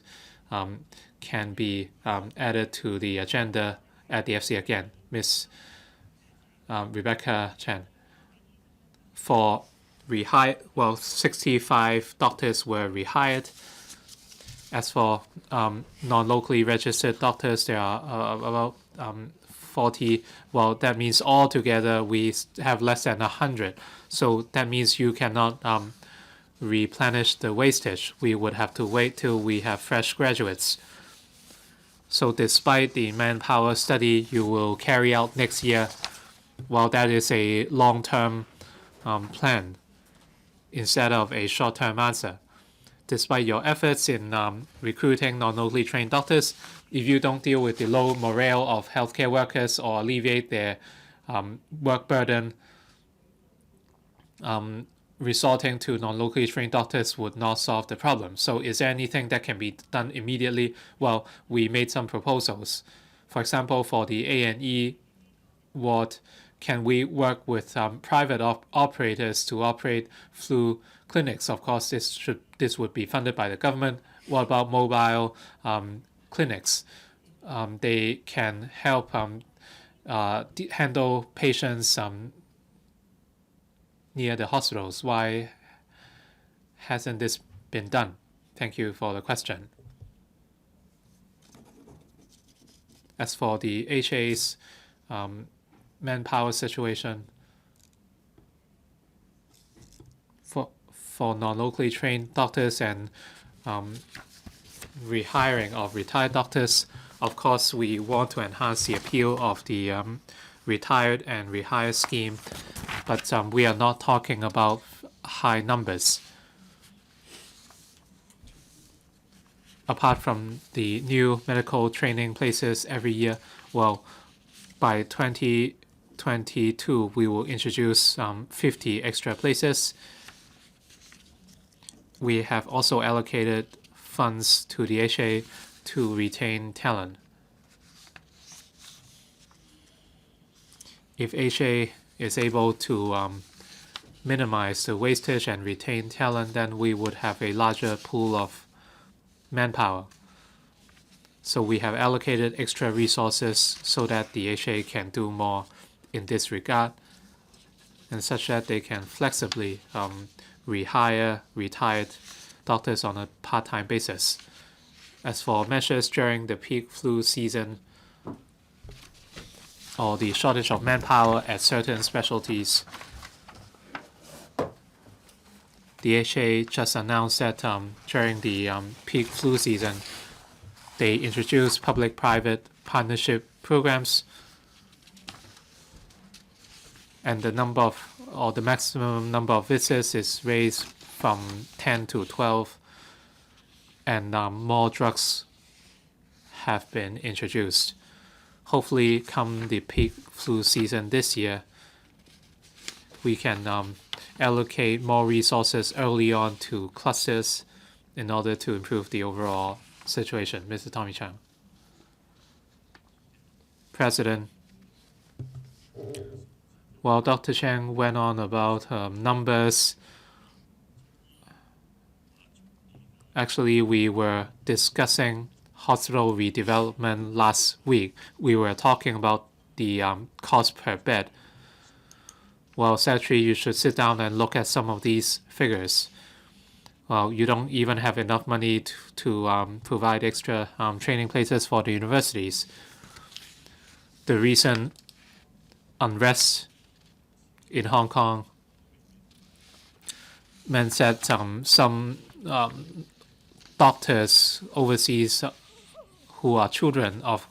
can be added to the agenda at the FC again. Ms. Rebecca Chan. For rehire, well, 65 doctors were rehired. As for non-locally registered doctors, there are about 40. Well, that means altogether we have less than 100. So that means you cannot replenish the wastage. We would have to wait till we have fresh graduates. So despite the manpower study you will carry out next year, well, that is a long-term plan instead of a short-term answer. Despite your efforts in recruiting non-locally trained doctors, if you don't deal with the low morale of healthcare workers or alleviate their work burden, resorting to non-locally trained doctors would not solve the problem. So is there anything that can be done immediately? Well, we made some proposals. For example, for the A&E ward, can we work with private operators to operate flu clinics? Of course, this would be funded by the government. What about mobile clinics? They can help handle patients near the hospitals? Why hasn't this been done? Thank you for the question. As for the HA's manpower situation, for non-locally trained doctors and rehiring of retired doctors, of course, we want to enhance the appeal of the retired and rehire scheme, but we are not talking about high numbers. Apart from the new medical training places every year, well, by 2022, we will introduce 50 extra places. We have also allocated funds to the HA to retain talent. If HA is able to minimize the wastage and retain talent, then we would have a larger pool of manpower. So we have allocated extra resources so that the HA can do more in this regard, and such that they can flexibly rehire retired doctors on a part-time basis. As for measures during the peak flu season or the shortage of manpower at certain specialties, the HA just announced that during the peak flu season, they introduced public-private partnership programs, and the number of, or the maximum number of visits is raised from 10 to 12, and more drugs have been introduced. Hopefully, come the peak flu season this year, we can allocate more resources early on to clusters in order to improve the overall situation. Mr. Tommy Chiang. President, while Dr. Chiang went on about numbers, actually we were discussing hospital redevelopment last week. We were talking about the cost per bed. Well, Secretary, you should sit down and look at some of these figures. Well, you don't even have enough money to provide extra training places for the universities. The recent unrest in Hong Kong meant that some doctors overseas who are children of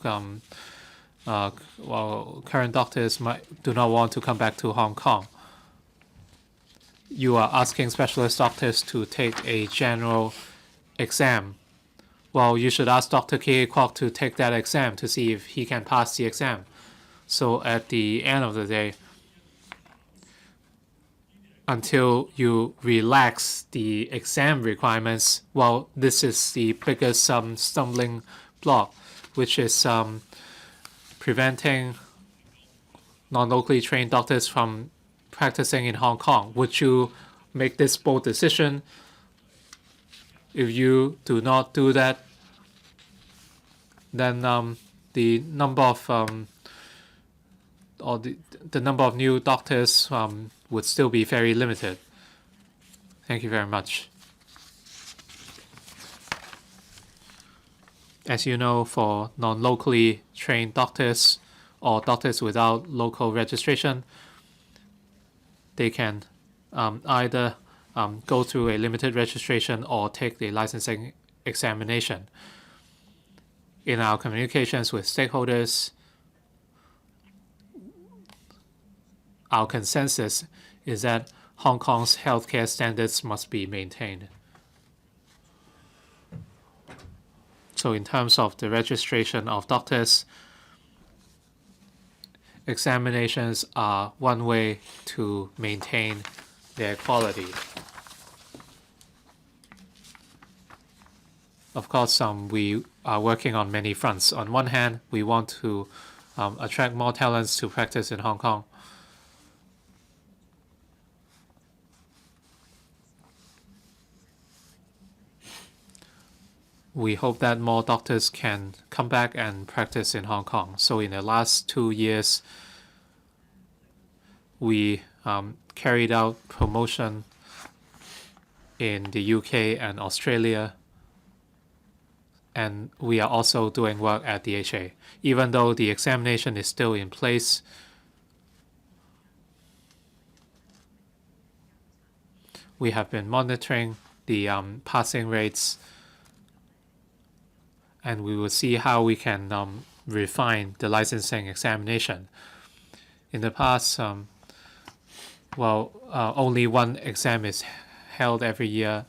current doctors do not want to come back to Hong Kong. You are asking specialist doctors to take a general exam. Well, you should ask Dr. Kwok to take that exam to see if he can pass the exam. So at the end of the day, until you relax the exam requirements, well, this is the biggest stumbling block, which is preventing non-locally trained doctors from practicing in Hong Kong. Would you make this bold decision? If you do not do that, then the number of the number of new doctors would still be very limited. Thank you very much. As you know, for non-locally trained doctors or doctors without local registration, they can either go through a limited registration or take the licensing examination. In our communications with stakeholders, our consensus is that Hong Kong's healthcare standards must be maintained. So in terms of the registration of doctors, examinations are one way to maintain their quality. Of course, we are working on many fronts. On one hand, we want to attract more talents to practice in Hong Kong. we hope that more doctors can come back and practice in Hong Kong. So in the last 2 years, we carried out promotion in the UK and Australia, and we are also doing work at the HA. Even though the examination is still in place, we have been monitoring the passing rates, and we will see how we can refine the licensing examination. In the past, only one exam was held every year,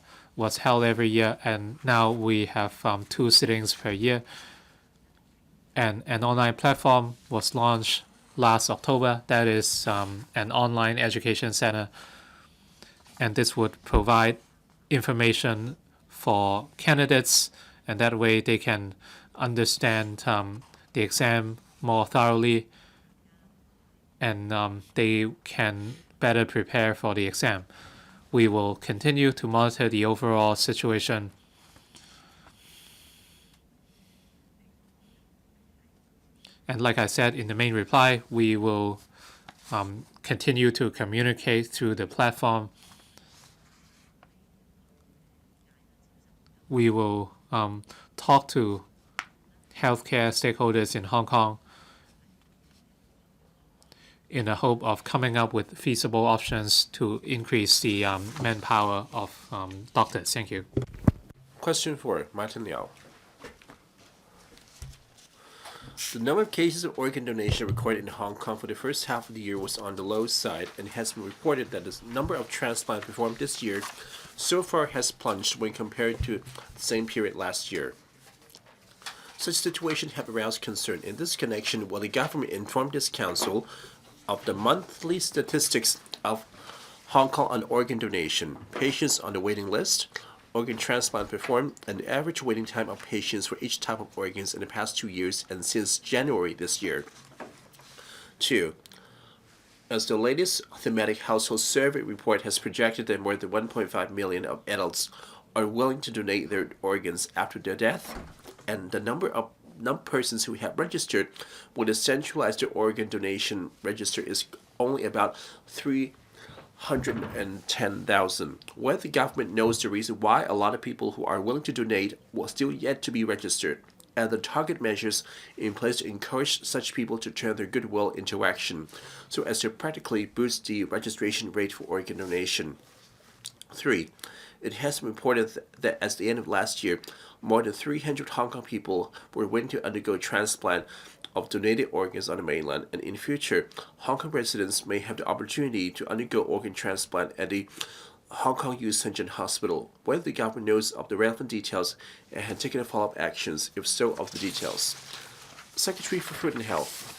and now we have 2 sittings per year. And an online platform was launched last October. That is an online education center, and this would provide information for candidates, and that way they can understand the exam more thoroughly, and they can better prepare for the exam. We will continue to monitor the overall situation. And like I said in the main reply, we will continue to communicate through the platform. We will talk to healthcare stakeholders in Hong Kong in the hope of coming up with feasible options to increase the manpower of doctors. Thank you. Question 4, Martin LIAO. The number of cases of organ donation recorded in Hong Kong for the first half of the year was on the low side, and it has been reported that the number of transplants performed this year so far has plunged when compared to the same period last year. Such situations have aroused concern. In this connection, will the government inform this council of the monthly statistics of Hong Kong on organ donation, patients on the waiting list, organ transplant performed, and the average waiting time of patients for each type of organs in the past 2 years and since January this year? 2. As the latest thematic household survey report has projected that more than 1.5 million of adults are willing to donate their organs after their death, and the number of persons who have registered with a centralized organ donation register is only about 310,000. Whether the government knows the reason why a lot of people who are willing to donate will still yet to be registered, and the target measures in place to encourage such people to turn their goodwill into action, so as to practically boost the registration rate for organ donation. 3. It has been reported that at the end of last year, more than 300 Hong Kong people were willing to undergo transplant of donated organs on the mainland, and in future, Hong Kong residents may have the opportunity to undergo organ transplant at the Hong Kong Youth Central Hospital. Whether the government knows of the relevant details and had taken follow-up actions, if so, of the details. Secretary for Food and Health.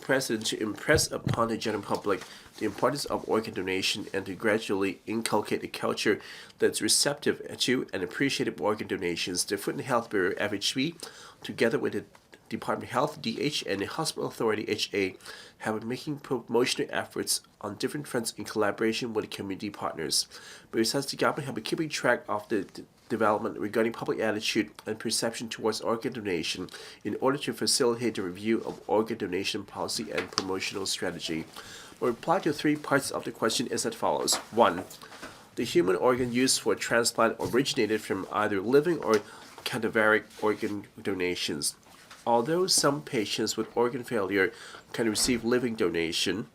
President, to impress upon the general public the importance of organ donation and to gradually inculcate a culture that's receptive to and appreciative of organ donations, the Food and Health Bureau, FHB, together with the Department of Health, DH, and the Hospital Authority, HA, have been making promotional efforts on different fronts in collaboration with community partners. But besides, the government have been keeping track of the development regarding public attitude and perception towards organ donation in order to facilitate the review of organ donation policy and promotional strategy. My reply to 3 parts of the question is as follows. 1. The human organ used for transplant originated from either living or cadaveric organ donations. Although some patients with organ failure can receive living donation,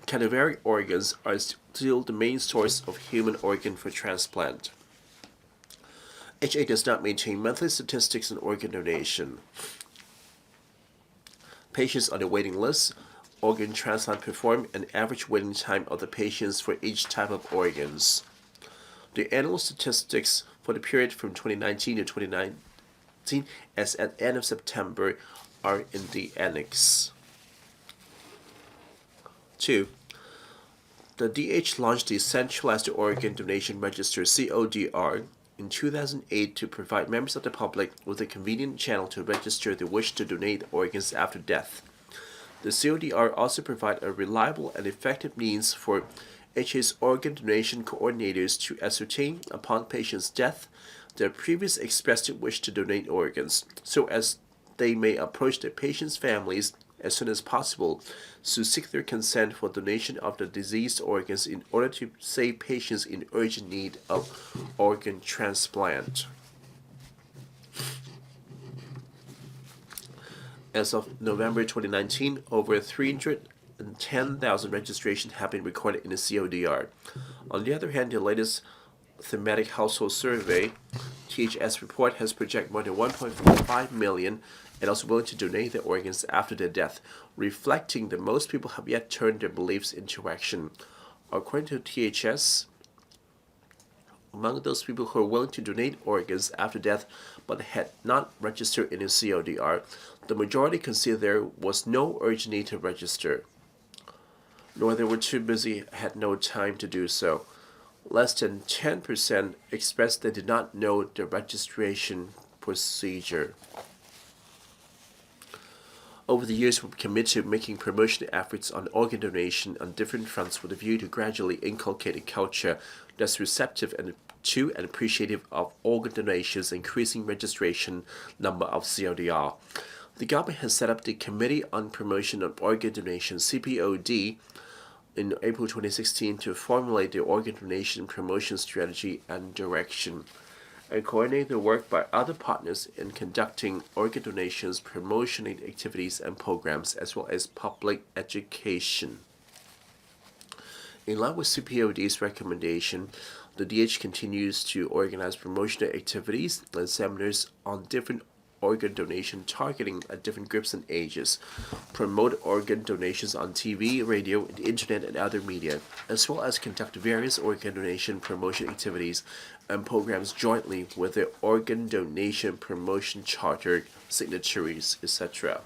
cadaveric organs are still the main source of human organ for transplant. HA does not maintain monthly statistics on organ donation. Patients on the waiting list, organ transplant performed, and average waiting time of the patients for each type of organs. The annual statistics for the period from 2019 to 2019 as at end of September are in the annex. 2. The DH launched the Centralized Organ Donation Register, CODR, in 2008 to provide members of the public with a convenient channel to register their wish to donate organs after death. The CODR also provides a reliable and effective means for HA's organ donation coordinators to ascertain, upon patient's death, that previously expressed a wish to donate organs, so as they may approach their patients' families as soon as possible to seek their consent for donation of the diseased organs in order to save patients in urgent need of organ transplant. As of November 2019, over 310,000 registrations have been recorded in the CODR. On the other hand, the latest thematic household survey, THS report, has projected more than 1.5 million and also willing to donate their organs after their death, reflecting that most people have yet turned their beliefs into action. According to THS, among those people who are willing to donate organs after death but had not registered in the CODR, the majority considered there was no urgent need to register, nor they were too busy, had no time to do so. Less than 10% expressed they did not know the registration procedure. Over the years, we've committed to making promotion efforts on organ donation on different fronts with a view to gradually inculcate a culture that's receptive to and appreciative of organ donations, increasing registration number of CODR. The government has set up the Committee on Promotion of Organ Donation, CPOD, in April 2016 to formulate the organ donation promotion strategy and direction, and coordinate the work by other partners in conducting organ donations, promotion activities and programs, as well as public education. In line with CPOD's recommendation, the DH continues to organize promotional activities and seminars on different organ donation targeting at different groups and ages, promote organ donations on TV, radio, the internet, and other media, as well as conduct various organ donation promotion activities and programs jointly with the Organ Donation Promotion Charter signatories, etc.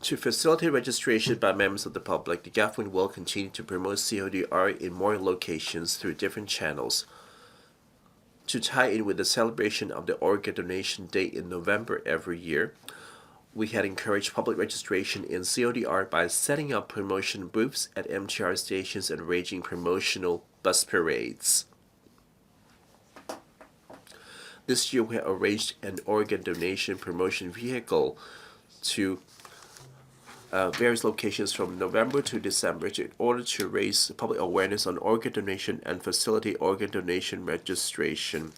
To facilitate registration by members of the public, the government will continue to promote CODR in more locations through different channels. To tie in with the celebration of the Organ Donation Day in November every year, we had encouraged public registration in CODR by setting up promotion booths at MTR stations and arranging promotional bus parades. This year, we have arranged an organ donation promotion vehicle to various locations from November to December in order to raise public awareness on organ donation and facilitate organ donation registration.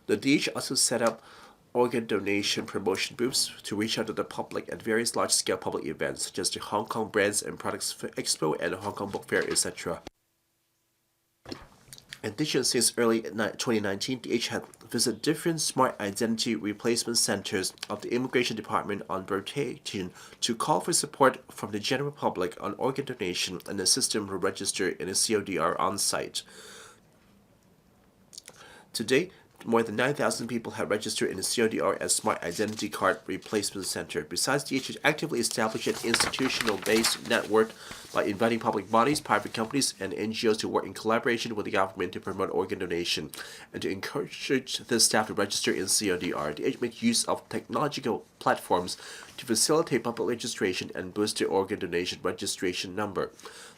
The DH also set up organ donation promotion booths to reach out to the public at various large-scale public events, such as the Hong Kong Brands and Products Expo and the Hong Kong Book Fair, etc. In addition, since early 2019, DH had visited different smart identity replacement centers of the Immigration Department on rotation to call for support from the general public on organ donation and assist them to register in a CODR on-site. To date, more than 9,000 people have registered in the CODR as Smart Identity Card Replacement Center. Besides, DH has actively established an institutional-based network by inviting public bodies, private companies, and NGOs to work in collaboration with the government to promote organ donation and to encourage the staff to register in CODR. DH makes use of technological platforms to facilitate public registration and boost the organ donation registration number.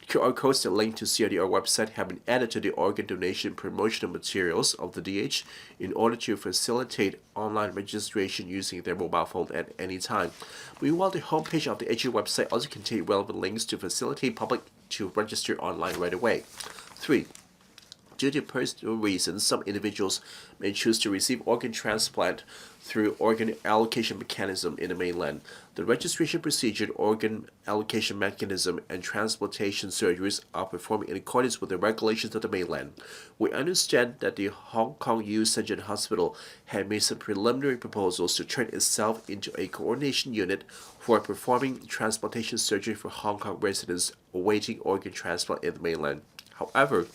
QR codes that link to CODR website have been added to the organ donation promotional materials of the DH in order to facilitate online registration using their mobile phone at any time. Meanwhile, the homepage of the HA website also contains relevant links to facilitate public to register online right away. 3. Due to personal reasons, some individuals may choose to receive organ transplant through organ allocation mechanism in the mainland. The registration procedure, organ allocation mechanism, and transplantation surgeries are performed in accordance with the regulations of the mainland. We understand that the Hong Kong U St. John Hospital had made some preliminary proposals to turn itself into a coordination unit for performing transplantation surgery for Hong Kong residents awaiting organ transplant in the mainland. However,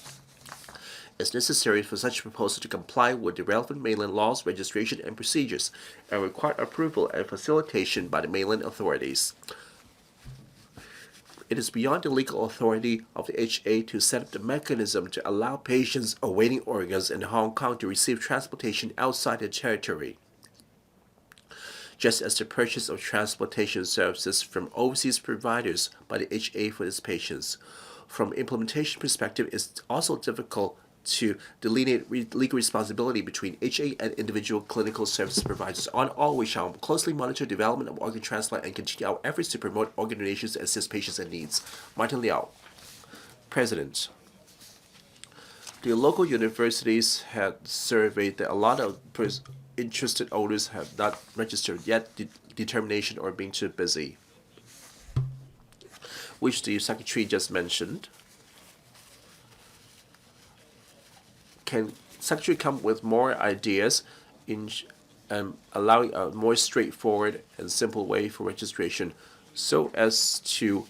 it's necessary for such a proposal to comply with the relevant mainland laws, registration, and procedures, and require approval and facilitation by the mainland authorities. It is beyond the legal authority of the HA to set up the mechanism to allow patients awaiting organs in Hong Kong to receive transplantation outside the territory, just as the purchase of transplantation services from overseas providers by the HA for its patients. from implementation perspective, it's also difficult to delineate legal responsibility between HA and individual clinical service providers. On all, we shall closely monitor development of organ transplant and continue our efforts to promote organ donations and assist patients in needs. Martin LIAO, President. The local universities had surveyed that a lot of interested owners have not registered yet, determination or being too busy, which the Secretary just mentioned. Can Secretary come with more ideas in allowing a more straightforward and simple way for registration so as to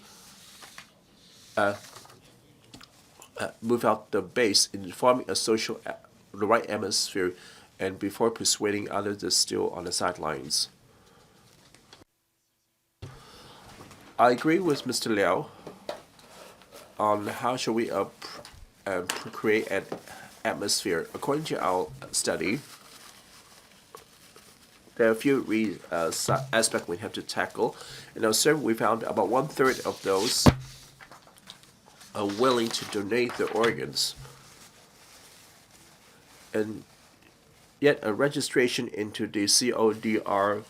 move out the base in forming a social, the right atmosphere, and before persuading others that are still on the sidelines? I agree with Mr. Liao on how should we create an atmosphere. According to our study, there are a few aspects we have to tackle. In our survey, we found about 1/3 of those are willing to donate their organs, and yet a registration into the CODR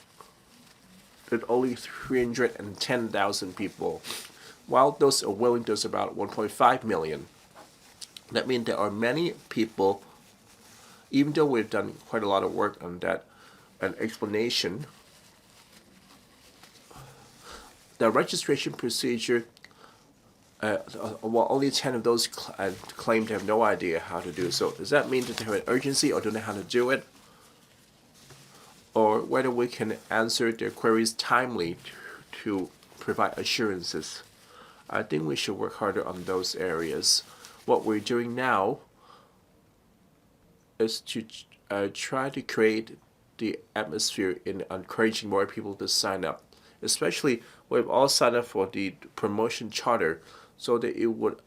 with only 310,000 people, while those are willing, there's about 1.5 million. That means there are many people, even though we've done quite a lot of work on that, an explanation, the registration procedure, well, only 10 of those claim to have no idea how to do it. So does that mean that they have an urgency or don't know how to do it? Or whether we can answer their queries timely to provide assurances. I think we should work harder on those areas. What we're doing now is to try to create the atmosphere in encouraging more people to sign up. Especially, we've all signed up for the promotion charter so that it would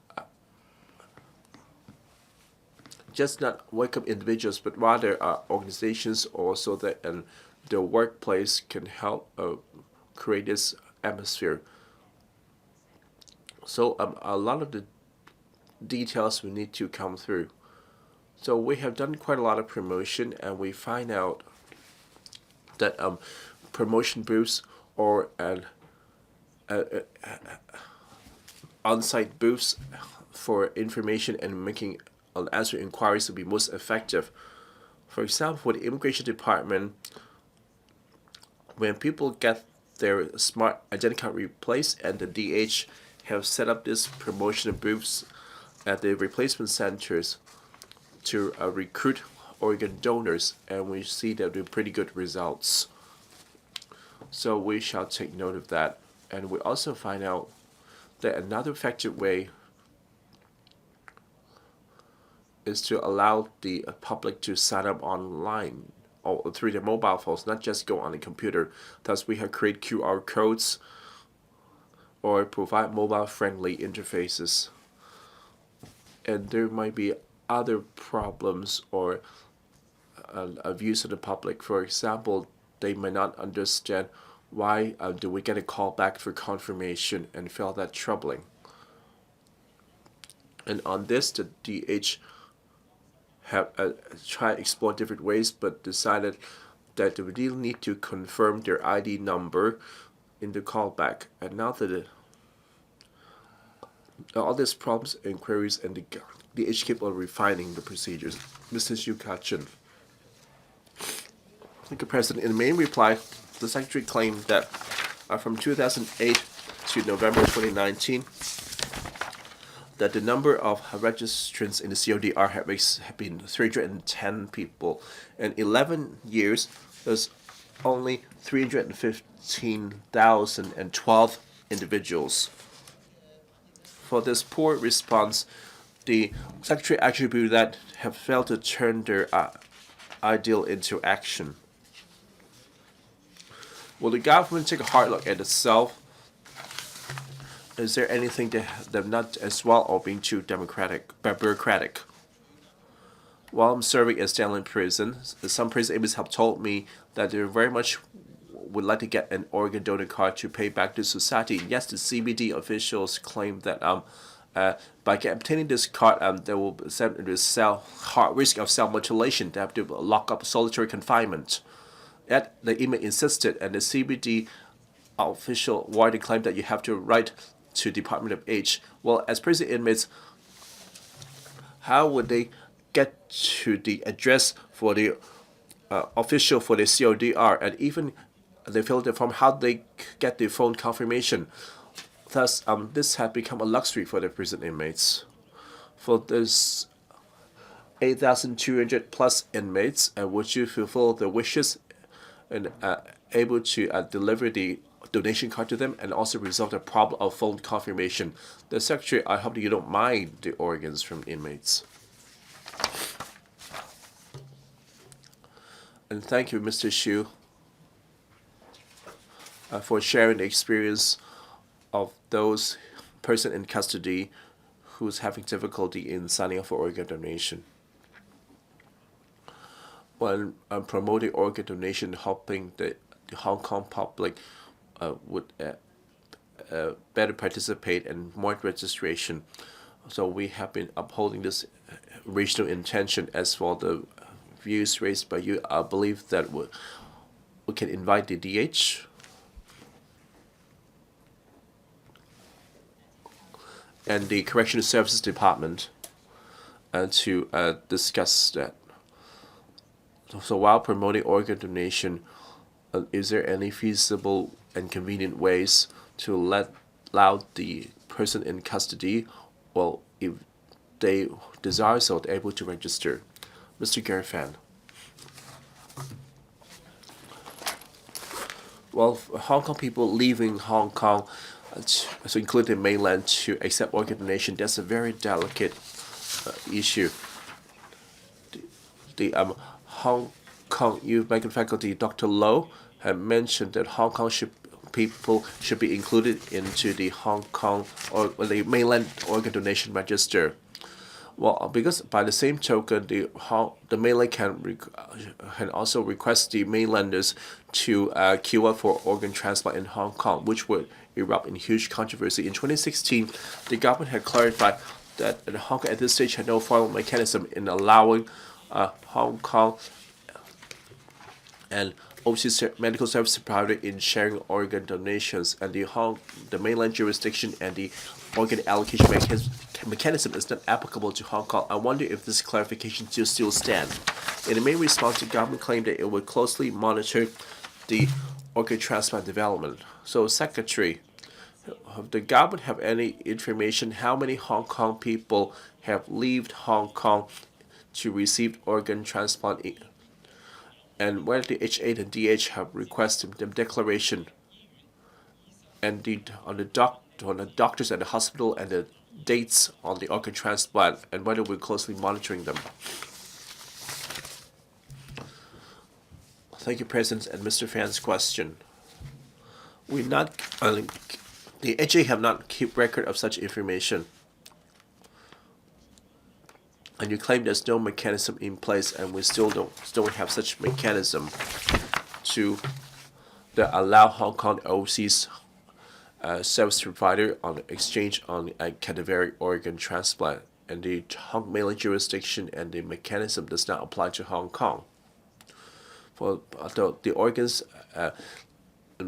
just not wake up individuals, but rather organizations, or so that the workplace can help create this atmosphere. So a lot of the details we need to come through. So we have done quite a lot of promotion, and we find out that promotion booths or on-site booths for information and making answer inquiries will be most effective. For example, for the immigration department, when people get their smart identity card replaced, and the DH have set up this promotion booths at the replacement centers to recruit organ donors, and we see that with pretty good results. So we shall take note of that. And we also find out that another effective way is to allow the public to sign up online or through their mobile phones, not just go on the computer. Thus, we have created QR codes or provide mobile-friendly interfaces. And there might be other problems or views of the public. For example, they may not understand why do we get a call back for confirmation and feel that troubling. And on this, the DH have tried to explore different ways, but decided that they really need to confirm their ID number in the callback. And now that all these problems and queries, and the DH keep on refining the procedures. Mr. Xu Ka-chen. Thank you, President. In the main reply, the Secretary claimed that from 2008 to November 2019, that the number of registrants in the CODR have been 310 people. In 11 years, there's only 315,012 individuals. For this poor response, the Secretary attributed that have failed to turn their ideal into action. Will the government take a hard look at itself? Is there anything that they're not as well, or being too bureaucratic? While I'm serving at Stanley Prison, some prison inmates have told me that they very much would like to get an organ donor card to pay back to society. Yes, the CBD officials claim that by obtaining this card, there will be risk of self-mutilation. They have to lock up solitary confinement. Yet the inmate insisted, and the CBD official widely claimed that you have to write to Department of Age. Well, as prison inmates, how would they get to the address for the official for the CODR, and even they fill the form, how they get the phone confirmation? Thus, this had become a luxury for the prison inmates. For this 8,200 plus inmates, would you fulfill the wishes and able to deliver the donation card to them and also resolve the problem of phone confirmation? The Secretary, I hope that you don't mind the organs from inmates. And thank you, Mr. Xu, for sharing the experience of those person in custody who's having difficulty in signing up for organ donation. When promoting organ donation, helping the Hong Kong public would better participate and more registration. So we have been upholding this regional intention. As for the views raised by you, I believe that we can invite the DH and the Correctional Services Department to discuss that. So while promoting organ donation, is there any feasible and convenient ways to allow the person in custody, well, if they desire so, they're able to register? Mr. Garfan. Well, Hong Kong people leaving Hong Kong, so including mainland, to accept organ donation, that's a very delicate issue. The Hong Kong Youth Medical Faculty, Dr. Lo, had mentioned that Hong Kong people should be included into the Hong Kong or the mainland organ donation register. Well, because by the same token, the mainland can also request the mainlanders to queue up for organ transplant in Hong Kong, which would erupt in huge controversy. In 2016, the government had clarified that Hong Kong at this stage had no formal mechanism in allowing Hong Kong and overseas medical service provider in sharing organ donations, and the mainland jurisdiction and the organ allocation mechanism is not applicable to Hong Kong. I wonder if this clarification still stands. In the main response, the government claimed that it would closely monitor the organ transplant development. So, Secretary, does the government have any information how many Hong Kong people have left Hong Kong to receive organ transplant, and whether the H8 and DH have requested the declaration and on the doctors at the hospital and the dates on the organ transplant, and whether we're closely monitoring them? Thank you, President, and Mr. Fan's question. The HA have not kept record of such information. And you claim there's no mechanism in place, and we still don't have such mechanism to allow Hong Kong overseas service provider on exchange on a cadaveric organ transplant, and the Hong mainland jurisdiction and the mechanism does not apply to Hong Kong. For the organs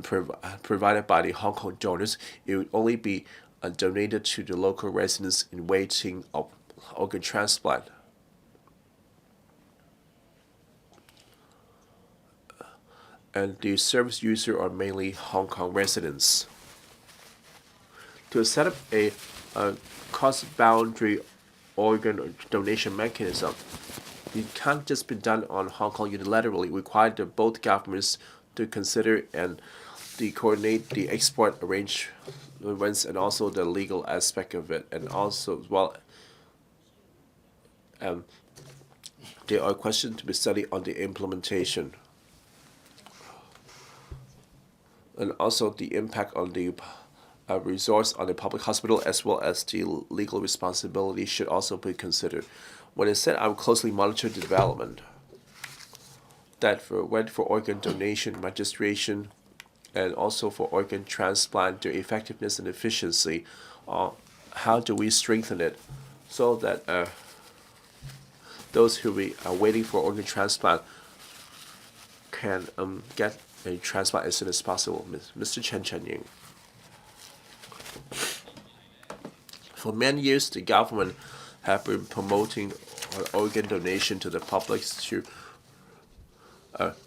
provided by the Hong Kong donors, it would only be donated to the local residents in waiting of organ transplant. And the service users are mainly Hong Kong residents. To set up a cross-boundary organ donation mechanism, it can't just be done on Hong Kong unilaterally. It requires both governments to consider and coordinate the export arrangements and also the legal aspect of it, and also there are questions to be studied on the implementation, and also the impact on the resource on the public hospital, as well as the legal responsibility should also be considered. When it said I will closely monitor the development, that for organ donation registration and also for organ transplant, their effectiveness and efficiency how do we strengthen it so that those who are waiting for organ transplant can get a transplant as soon as possible. Mr. Chen Ying. For many years, the government have been promoting organ donation to the public to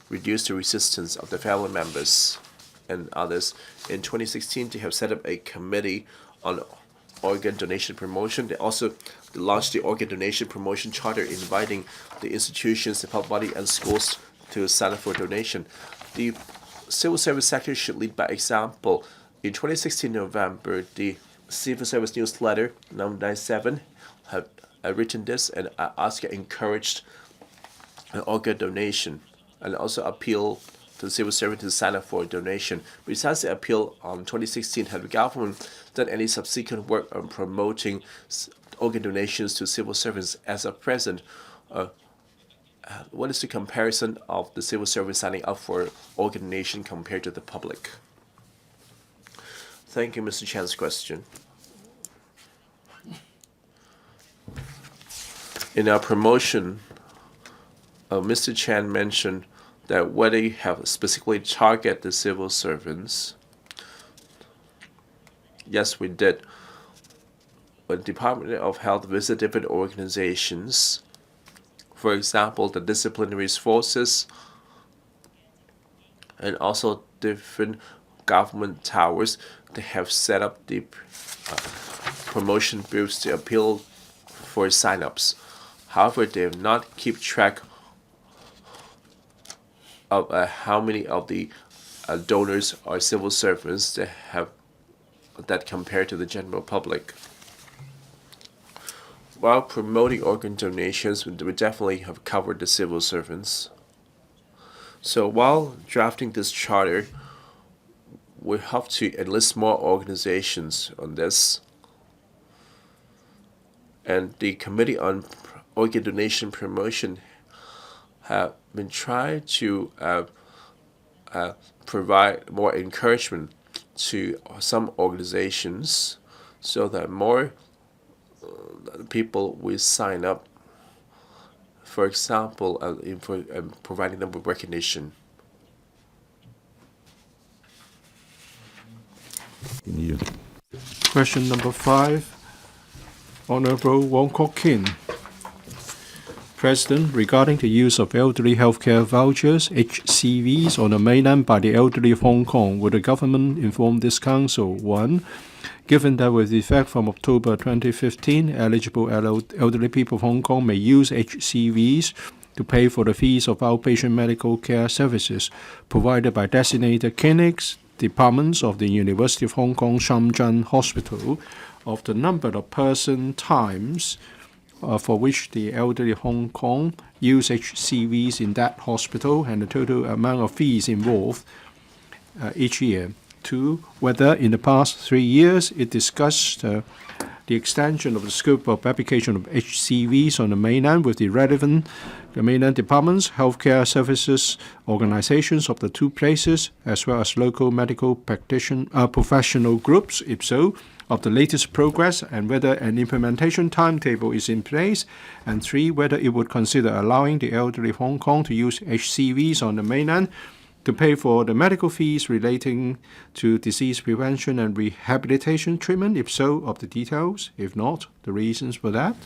reduce the resistance of the family members and others. In 2016, they have set up a committee on organ donation promotion. They also launched the organ donation promotion charter, inviting the institutions, the public body, and schools to sign up for donation. The civil service sector should lead by example. In 2016 November, the Civil Service Newsletter number 97 have written this and encouraged an organ donation and also appeal to the civil servant to sign up for a donation. Besides the appeal on 2016, have the government done any subsequent work on promoting organ donations to civil servants as of present? What is the comparison of the civil servants signing up for organ donation compared to the public? Thank you, Mr. Chan's question. In our promotion, Mr. Chan mentioned that whether you have specifically target the civil servants. Yes, we did. When the Department of Health visit different organizations, for example, the disciplinary forces, and also different government towers, they have set up the promotion booths to appeal for sign-ups. However, they have not keep track of how many of the donors are civil servants that compare to the general public. While promoting organ donations, we definitely have covered the civil servants. So while drafting this charter, we have to enlist more organizations on this. And the Committee on Organ Donation Promotion have been trying to provide more encouragement to some organizations so that more people will sign up. For example, providing them with recognition. Question number 5, Honorable Wong Kwok-kin. President, regarding the use of elderly healthcare vouchers, HCVs, on the mainland by the elderly of Hong Kong, will the government inform this council? 1. Given that with effect from October 2015, eligible elderly people of Hong Kong may use HCVs to pay for the fees of outpatient medical care services provided by designated clinics, departments of the University of Hong Kong CHEUNG Hospital, of the number of person times for which the elderly of Hong Kong use HCVs in that hospital and the total amount of fees involved each year. 2. Whether in the past 3 years it discussed the extension of the scope of application of HCVs on the mainland with the relevant mainland departments, healthcare services organizations of the two places, as well as local medical professional groups, if so, of the latest progress, and whether an implementation timetable is in place. And 3, whether it would consider allowing the elderly of Hong Kong to use HCVs on the mainland to pay for the medical fees relating to disease prevention and rehabilitation treatment, if so, of the details, if not, the reasons for that.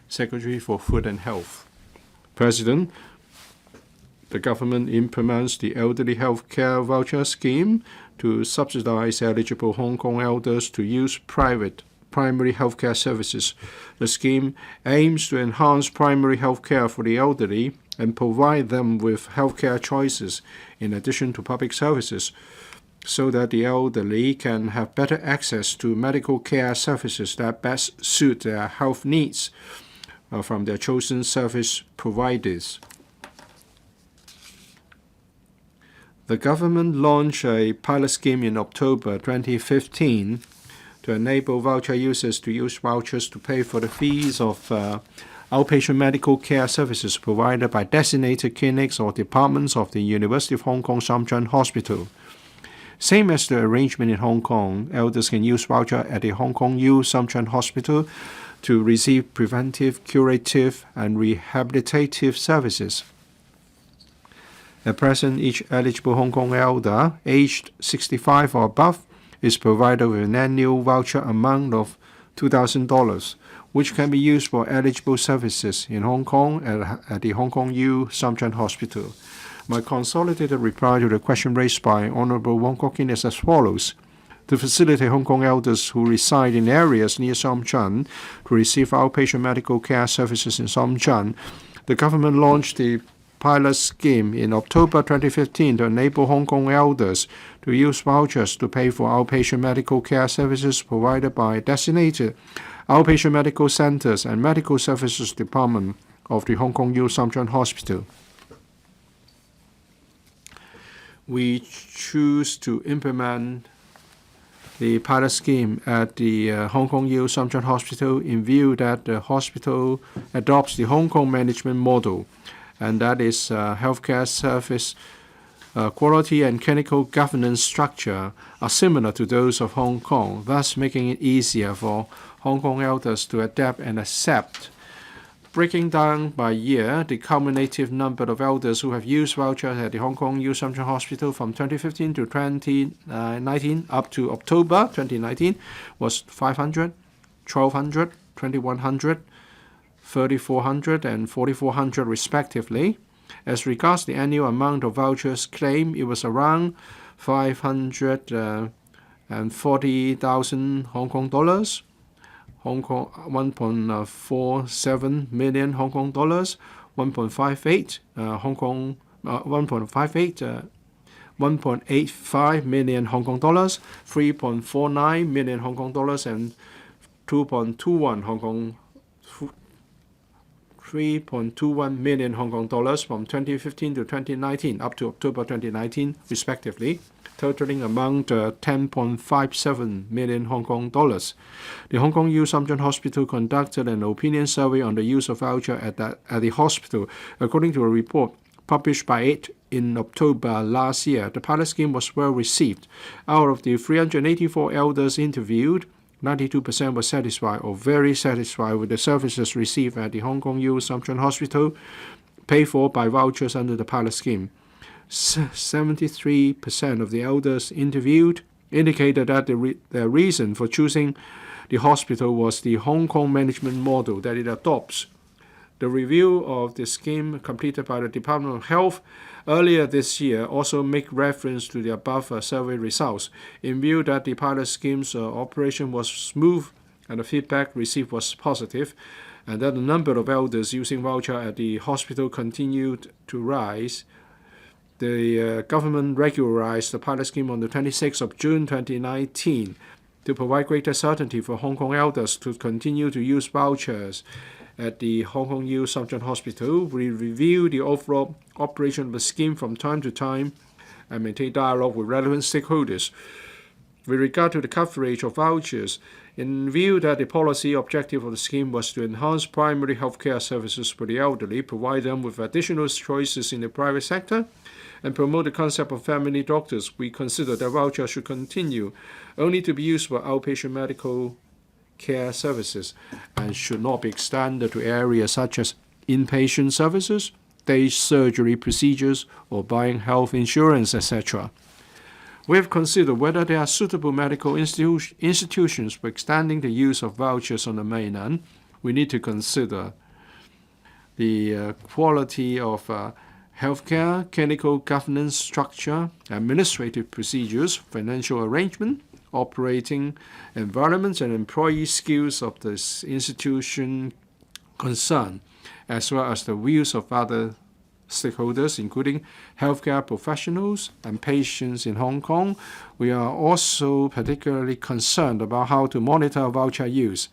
Secretary for Food and Health. President, the government implements the elderly health care voucher scheme to subsidize eligible Hong Kong elders to use private primary health care services. The scheme aims to enhance primary health care for the elderly and provide them with health care choices in addition to public services, so that the elderly can have better access to medical care services that best suit their health needs from their chosen service providers. The government launched a pilot scheme in October 2015 to enable voucher users to use vouchers to pay for the fees of outpatient medical care services provided by designated clinics or departments of the University of Hong Kong CHEUNG Hospital. Same as the arrangement in Hong Kong, elders can use voucher at the Hong Kong U Sam Chuan Hospital to receive preventive, curative, and rehabilitative services. At present, each eligible Hong Kong elder aged 65 or above is provided with an annual voucher amount of $2,000, which can be used for eligible services in Hong Kong at the Hong Kong U Sam Chuan Hospital. My consolidated reply to the question raised by Hon Wong Kwok-kin is as follows. To facilitate Hong Kong elders who reside in areas near Sam Chuan to receive outpatient medical care services in Sam Chuan, the government launched the pilot scheme in October 2015 to enable Hong Kong elders to use vouchers to pay for outpatient medical care services provided by designated outpatient medical centers and medical services department of the Hong Kong U Sam Chuan Hospital. We choose to implement the pilot scheme at the Hong Kong U Sam Chuan Hospital in view that the hospital adopts the Hong Kong management model, and that is healthcare service quality and clinical governance structure are similar to those of Hong Kong, thus making it easier for Hong Kong elders to adapt and accept. Breaking down by year, the cumulative number of elders who have used vouchers at the Hong Kong U Sam Chuan Hospital from 2015 to 2019 up to October 2019 was 500, 1,200, 2,100, 3,400 and 4,400 respectively. As regards the annual amount of vouchers claimed, it was around 540,000 Hong Kong dollars, 1.47 million Hong Kong dollars, 1.85 million Hong Kong dollars, 3.49 million Hong Kong dollars, and 3.21 million Hong Kong dollars from 2015 to 2019 up to October 2019 respectively, totaling amount 10.57 million Hong Kong dollars. The Hong Kong U Sam Chuan Hospital conducted an opinion survey on the use of voucher at the hospital. According to a report published by it in October last year, the pilot scheme was well received. Out of the 384 elders interviewed, 92% were satisfied or very satisfied with the services received at the Hong Kong U Sam Chuan Hospital, paid for by vouchers under the pilot scheme. 73% of the elders interviewed indicated that their reason for choosing the hospital was the Hong Kong management model that it adopts. The review of the scheme completed by the Department of Health earlier this year also make reference to the above survey results. In view that the pilot scheme's operation was smooth and the feedback received was positive, and that the number of elders using voucher at the hospital continued to rise, the government regularized the pilot scheme on the 26th of June 2019 to provide greater certainty for Hong Kong elders to continue to use vouchers at the Hong Kong U Sam Chuan Hospital. We review the overall operation of the scheme from time to time and maintain dialogue with relevant stakeholders. With regard to the coverage of vouchers, in view that the policy objective of the scheme was to enhance primary healthcare services for the elderly, provide them with additional choices in the private sector, and promote the concept of family doctors, we consider that voucher should continue only to be used for outpatient medical care services and should not be extended to areas such as inpatient services, day surgery procedures, or buying health insurance, etc. We have considered whether there are suitable medical institutions for extending the use of vouchers on the mainland. We need to consider the quality of healthcare, clinical governance structure, administrative procedures, financial arrangement, operating environments, and employee skills of this institution concerned, as well as the views of other stakeholders, including healthcare professionals and patients in Hong Kong. We are also particularly concerned about how to monitor voucher use.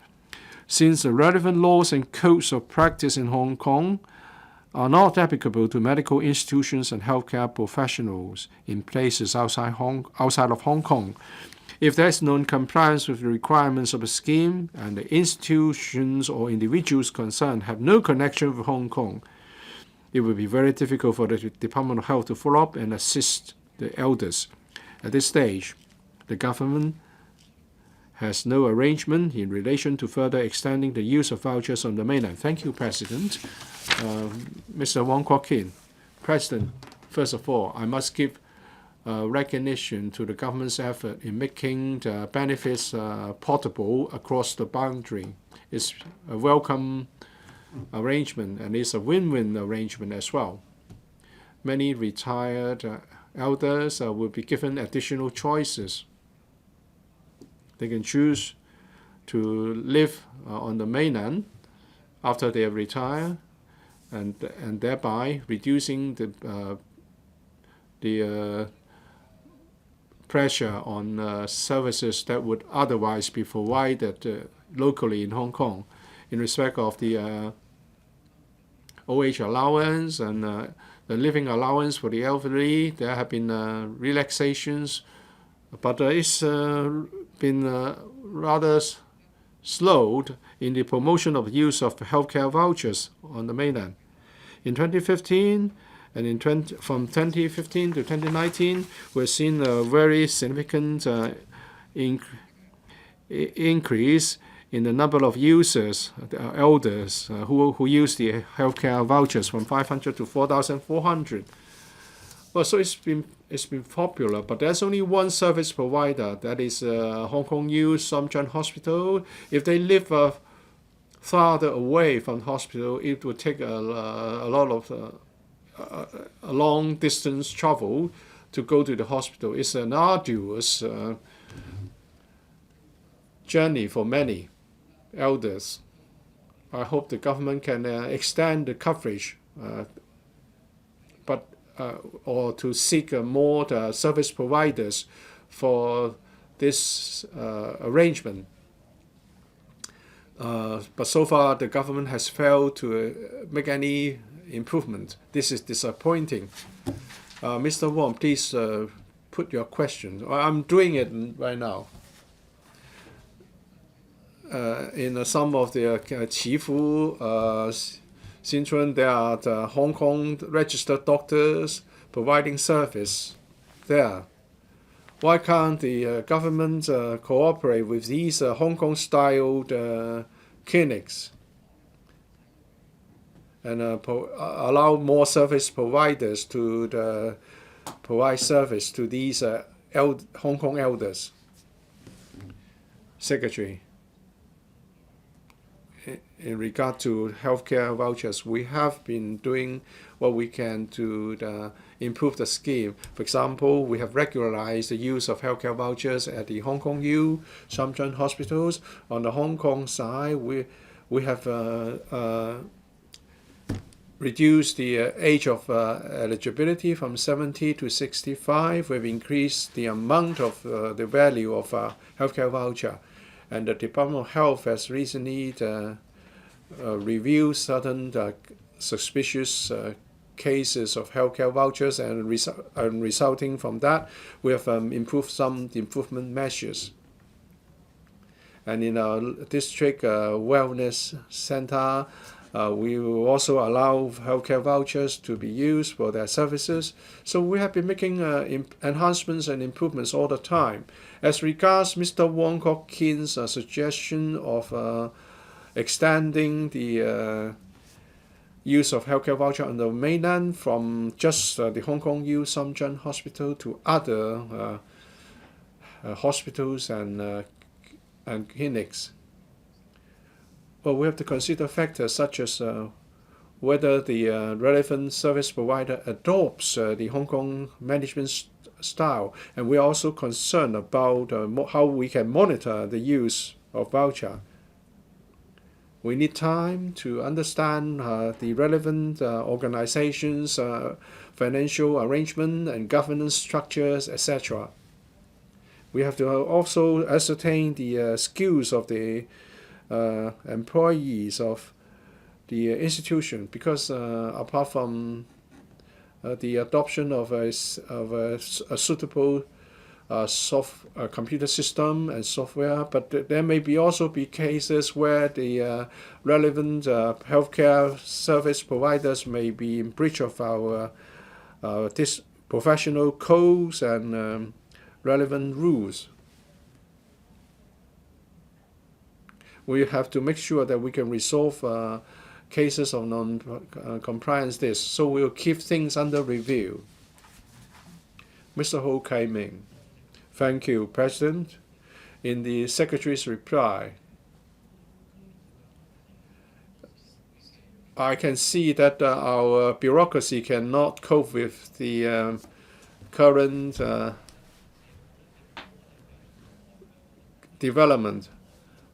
Since the relevant laws and codes of practice in Hong Kong are not applicable to medical institutions and healthcare professionals in places outside of Hong Kong, if there is non-compliance with the requirements of a scheme and the institutions or individuals concerned have no connection with Hong Kong, it will be very difficult for the Department of Health to follow up and assist the elders. At this stage, the government has no arrangement in relation to further extending the use of vouchers on the mainland. Thank you, President. Mr. Wong Kwok-kin. President, first of all, I must give recognition to the government's effort in making the benefits portable across the boundary. It's a welcome arrangement, and it's a win-win arrangement as well. Many retired elders will be given additional choices. They can choose to live on the mainland after they retire, and thereby reducing the pressure on services that would otherwise be provided locally in Hong Kong. In respect of the OH allowance and the living allowance for the elderly, there have been relaxations, but it's been rather slowed in the promotion of the use of healthcare vouchers on the mainland. In 2015 and from 2015 to 2019, we've seen a very significant increase in the number of users, elders, who use the healthcare vouchers from 500 to 4,400. Well, so it's been popular, but there's only one service provider, that is Hong Kong U CHEUNG Hospital. If they live farther away from the hospital, it would take a lot of a long distance travel to go to the hospital. It's an arduous journey for many elders. I hope the government can extend the coverage, or to seek more service providers for this arrangement. But so far, the government has failed to make any improvement. This is disappointing. Mr. Wong, please put your question. I'm doing it right now. In some of the Qifu, Xinchuan, there are the Hong Kong registered doctors providing service there. Why can't the government cooperate with these Hong Kong-styled clinics and allow more service providers to provide service to these Hong Kong elders? Secretary, in regard to healthcare vouchers, we have been doing what we can to improve the scheme. For example, we have regularized the use of healthcare vouchers at the Hong Kong U CHEUNG hospitals. On the Hong Kong side, we have reduced the age of eligibility from 70 to 65. We've increased the amount of the value of healthcare voucher. And the Department of Health has recently reviewed certain suspicious cases of healthcare vouchers, and resulting from that, we have improved some improvement measures. And in our district wellness center, we will also allow healthcare vouchers to be used for their services. So we have been making enhancements and improvements all the time. As regards Mr. Wong Kwok-kin's suggestion of extending the use of healthcare voucher on the mainland from just the Hong Kong U CHEUNG Hospital to other hospitals and clinics. But we have to consider factors such as whether the relevant service provider adopts the Hong Kong management style, and we are also concerned about how we can monitor the use of voucher. We need time to understand the relevant organizations, financial arrangement and governance structures, etc. We have to also ascertain the skills of the employees of the institution, because apart from the adoption of a suitable computer system and software, but there may also be cases where the relevant healthcare service providers may be in breach of our this professional codes and relevant rules. We have to make sure that we can resolve cases of non-compliance this. So we'll keep things under review. Mr. Ho Kai-ming. Thank you, President. In the Secretary's reply, I can see that our bureaucracy cannot cope with the current development.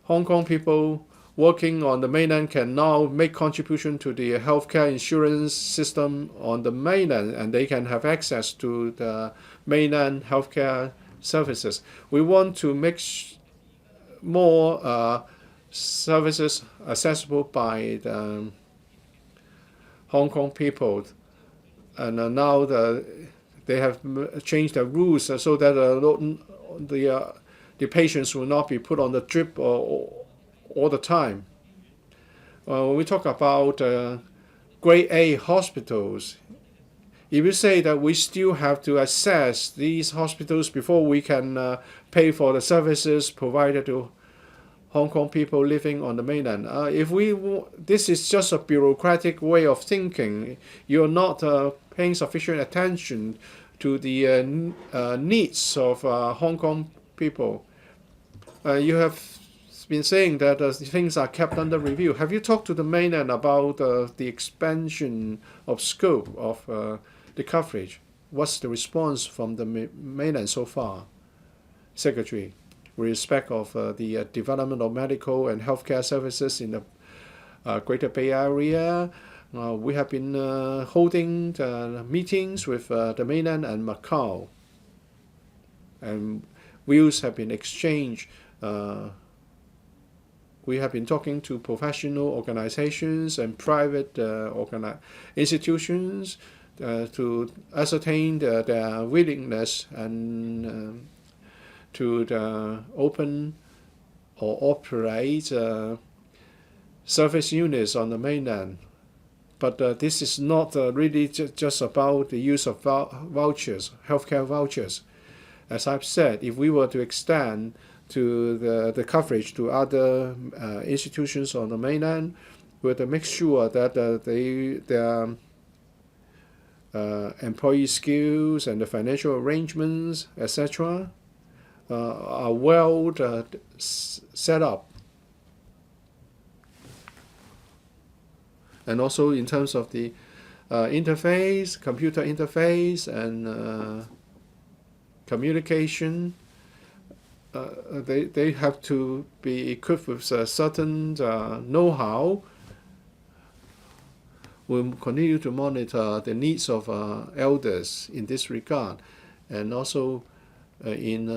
Hong Kong people working on the mainland can now make contribution to the healthcare insurance system on the mainland, and they can have access to the mainland healthcare services. We want to make more services accessible by the Hong Kong people, and now they have changed the rules so that the patients will not be put on the drip all the time. When we talk about Grade A hospitals, if you say that we still have to assess these hospitals before we can pay for the services provided to Hong Kong people living on the mainland, this is just a bureaucratic way of thinking. You're not paying sufficient attention to the needs of Hong Kong people. You have been saying that things are kept under review. Have you talked to the mainland about the expansion of scope of the coverage? What's the response from the mainland so far? Secretary, with respect of the development of medical and healthcare services in the Greater Bay Area, we have been holding meetings with the mainland and Macau, and views have been exchanged. We have been talking to professional organizations and private institutions to ascertain their willingness and to open or operate service units on the mainland. But this is not really just about the use of vouchers, healthcare vouchers. As I've said, if we were to extend to the coverage to other institutions on the mainland, we have to make sure that their employee skills and the financial arrangements, etc., are well set up. And also in terms of the interface, computer interface, and communication, they have to be equipped with a certain know-how. We'll continue to monitor the needs of elders in this regard, and also in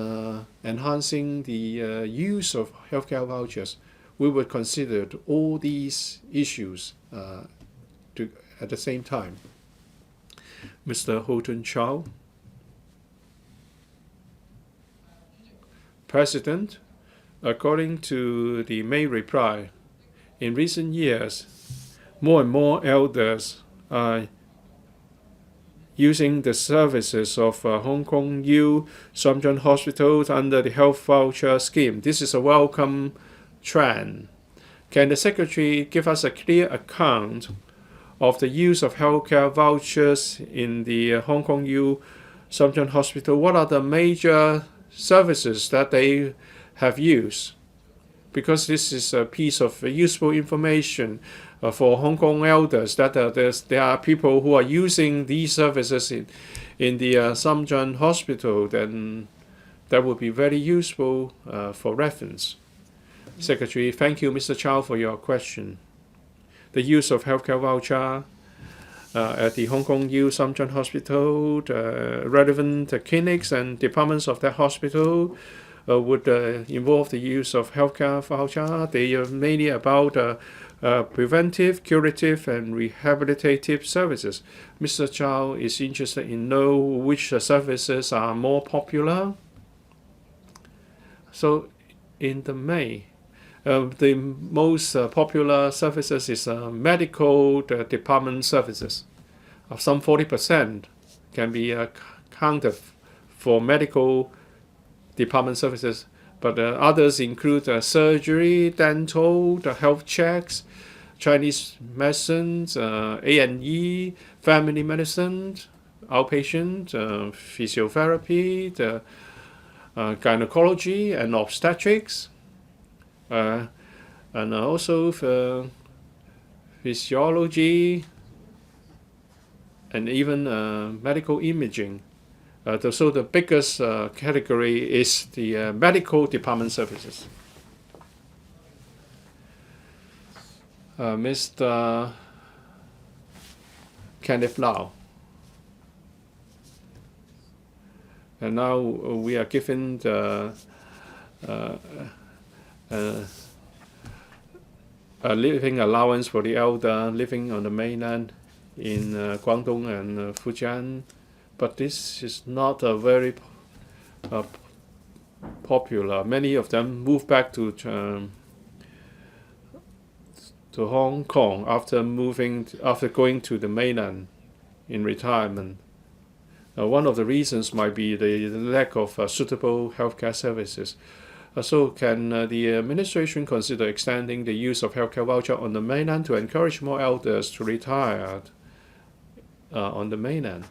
enhancing the use of healthcare vouchers. We will consider all these issues at the same time. Mr. Houghton Chow. President, according to the May reply, in recent years, more and more elders are using the services of Hong Kong U CHEUNG hospitals under the health voucher scheme. This is a welcome trend. Can the Secretary give us a clear account of the use of healthcare vouchers in the Hong Kong U CHEUNG hospital? What are the major services that they have used? Because this is a piece of useful information for Hong Kong elders, that there are people who are using these services in the CHEUNG hospital, then that would be very useful for reference. Secretary, thank you, Mr. Chow, for your question. The use of healthcare voucher at the Hong Kong U CHEUNG hospital, the relevant clinics and departments of that hospital would involve the use of healthcare voucher. They are mainly about preventive, curative, and rehabilitative services. Mr. Chow is interested in know which services are more popular. So in the May, the most popular services is medical department services. Some 40% can be counted for medical department services, but others include surgery, dental, the health checks, Chinese medicines, A&E, family medicine, outpatient, physiotherapy, the gynecology and obstetrics, and also for physiology and even medical imaging. So the biggest category is the medical department services. Mr. Kenneth Lau. And now we are given the a living allowance for the elder living on the mainland in Guangdong and Fujian, but this is not a very popular. Many of them move back to Hong Kong after going to the mainland in retirement. One of the reasons might be the lack of suitable healthcare services. So can the administration consider extending the use of healthcare voucher on the mainland to encourage more elders to retire on the mainland?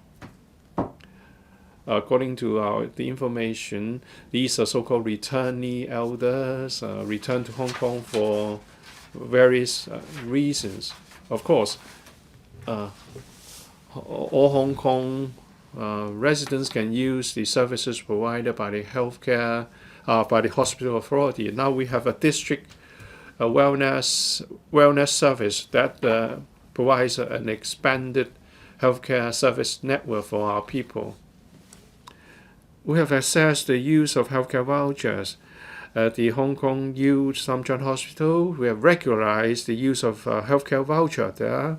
According to the information, these are so-called returnee elders, return to Hong Kong for various reasons. Of course, all Hong Kong residents can use the services provided by the healthcare, by the hospital authority. Now we have a district wellness service that provides an expanded healthcare service network for our people. We have assessed the use of healthcare vouchers at the Hong Kong Youth Samchuan Hospital. We have regularized the use of healthcare voucher there.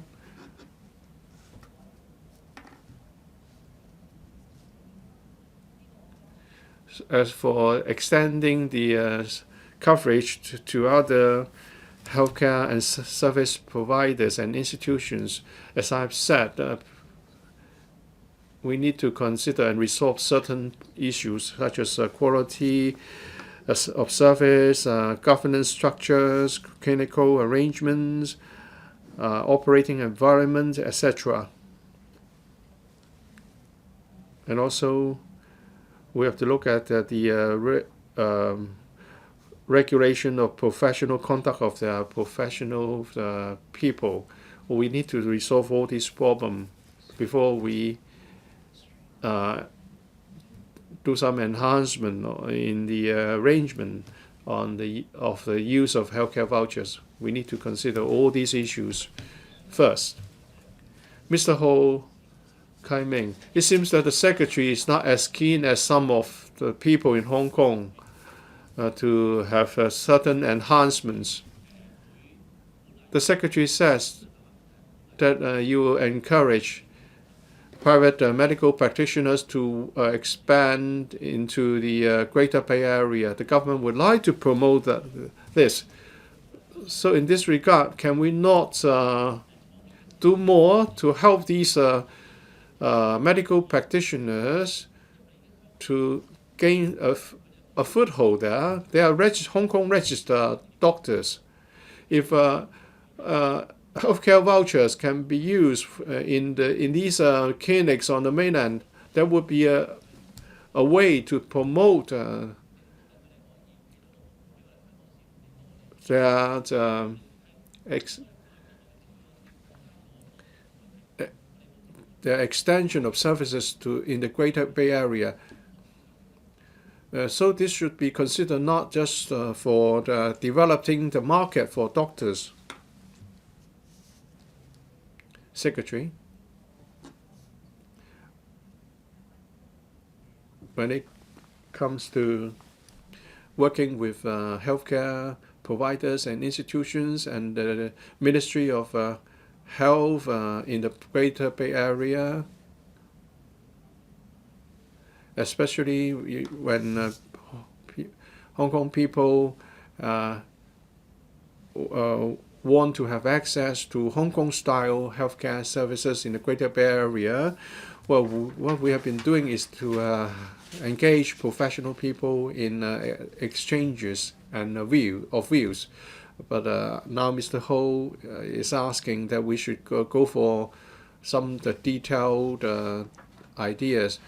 As for extending the coverage to other healthcare and service providers and institutions, as I've said, we need to consider and resolve certain issues such as quality of service, governance structures, clinical arrangements, operating environment, etc. And also, we have to look at the regulation of professional conduct of the professional people. We need to resolve all these problems before we do some enhancement in the arrangement of the use of healthcare vouchers. We need to consider all these issues first. Mr. Ho Kai-ming, it seems that the Secretary is not as keen as some of the people in Hong Kong to have certain enhancements. The Secretary says that you will encourage private medical practitioners to expand into the Greater Bay Area. The government would like to promote this. So in this regard, can we not do more to help these medical practitioners to gain a foothold there? They are Hong Kong registered doctors. If healthcare vouchers can be used in these clinics on the mainland, that would be a way to promote the extension of services in the Greater Bay Area. So this should be considered not just for developing the market for doctors. Secretary, when it comes to working with healthcare providers and institutions and the Ministry of Health in the Greater Bay Area, especially when Hong Kong people want to have access to Hong Kong-style healthcare services in the Greater Bay Area, well, what we have been doing is to engage professional people in exchanges and views. But now Mr. Ho is asking that we should go for some detailed ideas.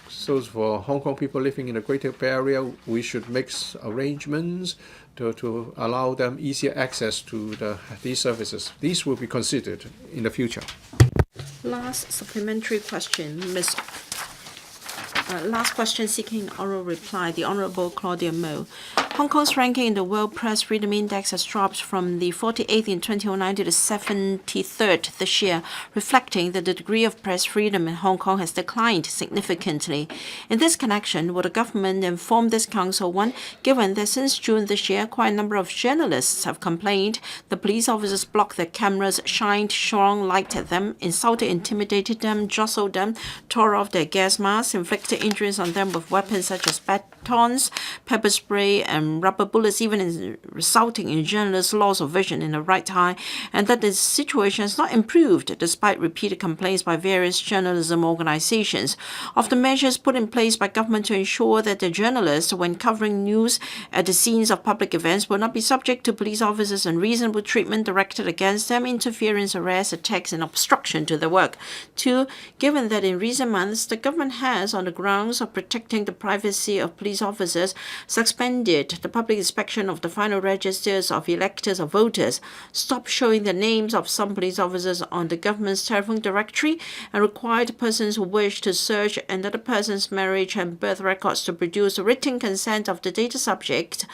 So for Hong Kong people living in the Greater Bay Area, we should make arrangements to allow them easier access to these services. These will be considered in the future. Last supplementary question, last question seeking oral reply, the Honourable Claudia MO. Hong Kong's ranking in the World Press Freedom Index has dropped from the 48th in 2009 to the 73rd this year, reflecting that the degree of press freedom in Hong Kong has declined significantly. In this connection, will the government inform this council, one, given that since June this year, quite a number of journalists have complained the police officers blocked their cameras, shined strong light at them, insulted, intimidated them, jostled them, tore off their gas masks, inflicted injuries on them with weapons such as batons, pepper spray, and rubber bullets, even resulting in journalists' loss of vision in the right eye, and that the situation has not improved despite repeated complaints by various journalism organizations. Of the measures put in place by government to ensure that the journalists, when covering news at the scenes of public events, will not be subject to police officers' unreasonable treatment directed against them, interference, arrest, attacks, and obstruction to their work. 2. Given that in recent months the government has, on the grounds of protecting the privacy of police officers, suspended the public inspection of the final registers of electors or voters, stopped showing the names of some police officers on the government's telephone directory, and required persons who wish to search another person's marriage and birth records to produce a written consent of the data subject,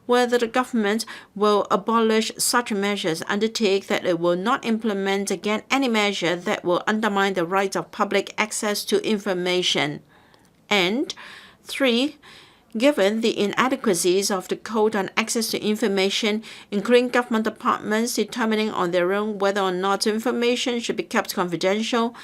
whether the government will abolish such measures, undertake that it will not implement again any measure that will undermine the right of public access to information. And 3. Given the inadequacies of the Code on Access to Information, including government departments determining on their own whether or not information should be kept confidential,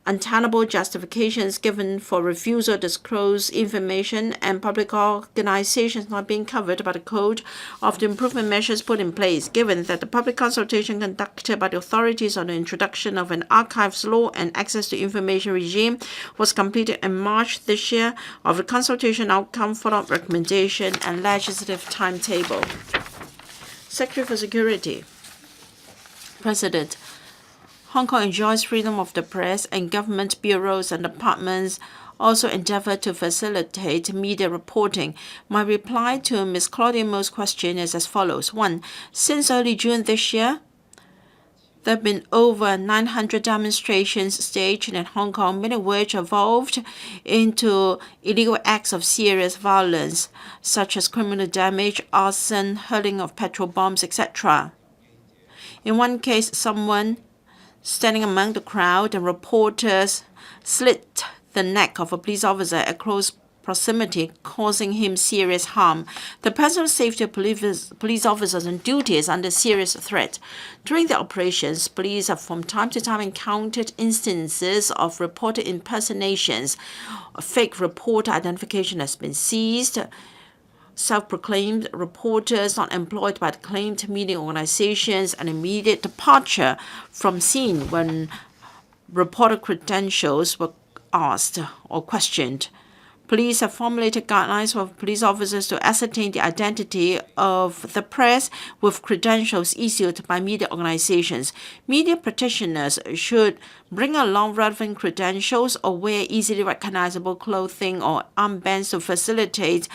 untenable justifications given for refusal to disclose information, and public organizations not being covered by the Code of the improvement measures put in place, given that the public consultation conducted by the authorities on the introduction of an archives law and access to information regime was completed in March this year, of the consultation outcome, follow-up recommendation, and legislative timetable. Secretary for Security. President, Hong Kong enjoys freedom of the press, and government bureaus and departments also endeavor to facilitate media reporting. My reply to Ms. Claudia MO's question is as follows. 1. Since early June this year, there have been over 900 demonstrations staged in Hong Kong, many of which evolved into illegal acts of serious violence, such as criminal damage, arson, hurling of petrol bombs, etc. In one case, someone standing among the crowd and reporters slit the neck of a police officer at close proximity, causing him serious harm. The personal safety of police officers on duty is under serious threat. During the operations, police have from time to time encountered instances of reporter impersonations. A fake reporter identification has been seized. Self-proclaimed reporters not employed by the claimed media organizations, and immediate departure from scene when reporter credentials were asked or questioned. Police have formulated guidelines for police officers to ascertain the identity of the press with credentials issued by media organizations. Media practitioners should bring along relevant credentials or wear easily recognizable clothing or armbands to facilitate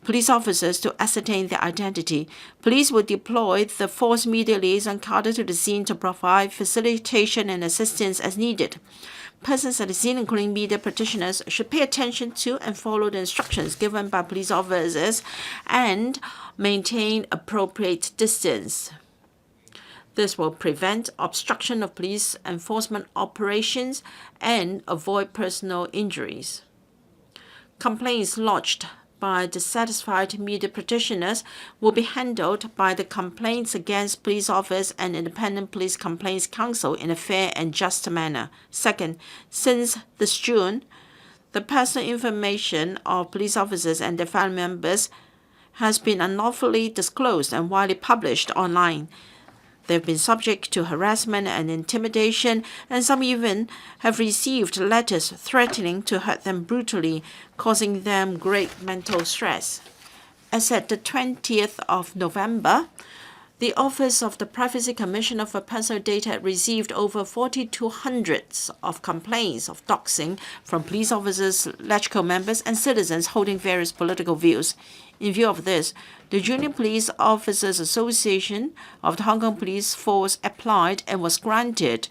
police officers to ascertain their identity. Police will deploy the force media liaison cadre to the scene to provide facilitation and assistance as needed. Persons at the scene, including media practitioners, should pay attention to and follow the instructions given by police officers and maintain appropriate distance. This will prevent obstruction of police enforcement operations and avoid personal injuries. Complaints lodged by dissatisfied media practitioners will be handled by the Complaints Against Police Office and Independent Police Complaints Council in a fair and just manner. Second, since this June, the personal information of police officers and their family members has been unlawfully disclosed and widely published online. They've been subject to harassment and intimidation, and some even have received letters threatening to hurt them brutally, causing them great mental stress. As at the 20th of November, the Office of the Privacy Commissioner for Personal Data received over 4,200 of complaints of doxing from police officers, LegCo members, and citizens holding various political views. In view of this, the Junior Police Officers Association of the Hong Kong Police Force applied and was granted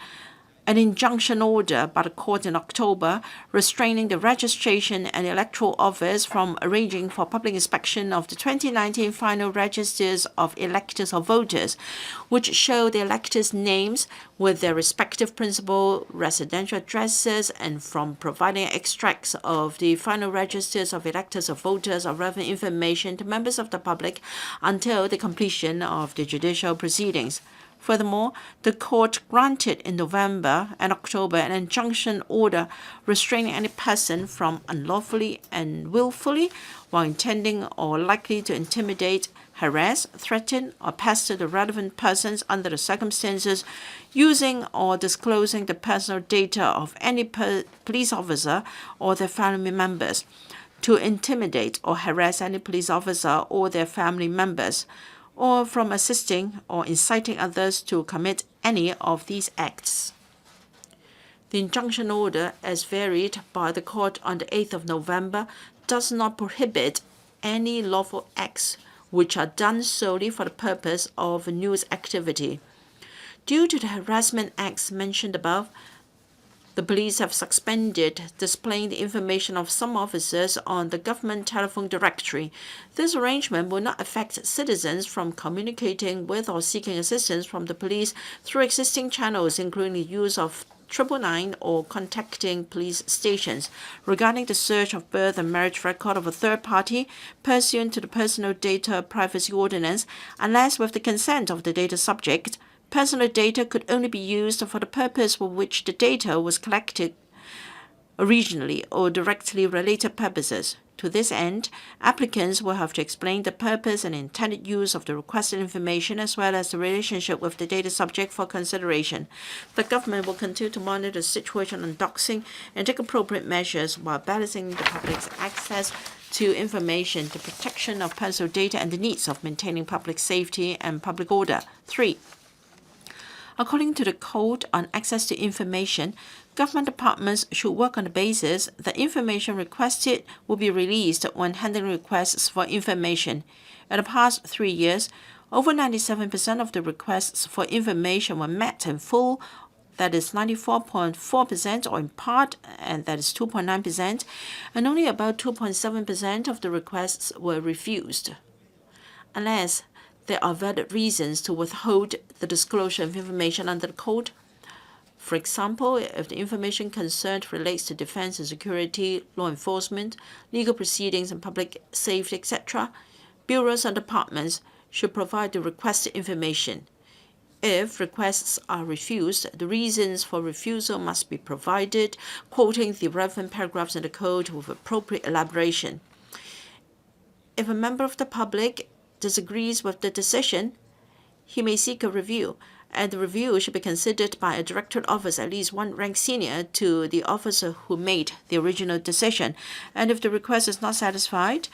an injunction order by the court in October restraining the registration and electoral office from arranging for public inspection of the 2019 final registers of electors or voters, which show the electors' names with their respective principal residential addresses, and from providing extracts of the final registers of electors or voters or relevant information to members of the public until the completion of the judicial proceedings. Furthermore, the court granted in November and October an injunction order restraining any person from unlawfully and willfully, while intending or likely to intimidate, harass, threaten, or pester the relevant persons under the circumstances, using or disclosing the personal data of any police officer or their family members, to intimidate or harass any police officer or their family members, or from assisting or inciting others to commit any of these acts. The injunction order, as varied by the court on the 8th of November, does not prohibit any lawful acts which are done solely for the purpose of news activity. Due to the harassment acts mentioned above, the police have suspended displaying the information of some officers on the government telephone directory. This arrangement will not affect citizens from communicating with or seeking assistance from the police through existing channels, including the use of 999 or contacting police stations. Regarding the search of birth and marriage record of a third party, pursuant to the Personal Data Privacy Ordinance, unless with the consent of the data subject, personal data could only be used for the purpose for which the data was collected originally or directly related purposes. To this end, applicants will have to explain the purpose and intended use of the requested information as well as the relationship with the data subject for consideration. The government will continue to monitor the situation on doxing and take appropriate measures while balancing the public's access to information, the protection of personal data, and the needs of maintaining public safety and public order. 3. According to the Code on Access to Information, government departments should work on the basis that information requested will be released when handling requests for information. In the past 3 years, over 97% of the requests for information were met in full, that is 94.4%, or in part, and that is 2.9%, and only about 2.7% of the requests were refused. Unless there are valid reasons to withhold the disclosure of information under the Code. For example, if the information concerned relates to defense and security, law enforcement, legal proceedings and public safety, etc., bureaus and departments should provide the requested information. If requests are refused, the reasons for refusal must be provided, quoting the relevant paragraphs in the Code with appropriate elaboration. If a member of the public disagrees with the decision, he may seek a review, and the review should be considered by a directorate officer at least one rank senior to the officer who made the original decision. And if the request is not satisfied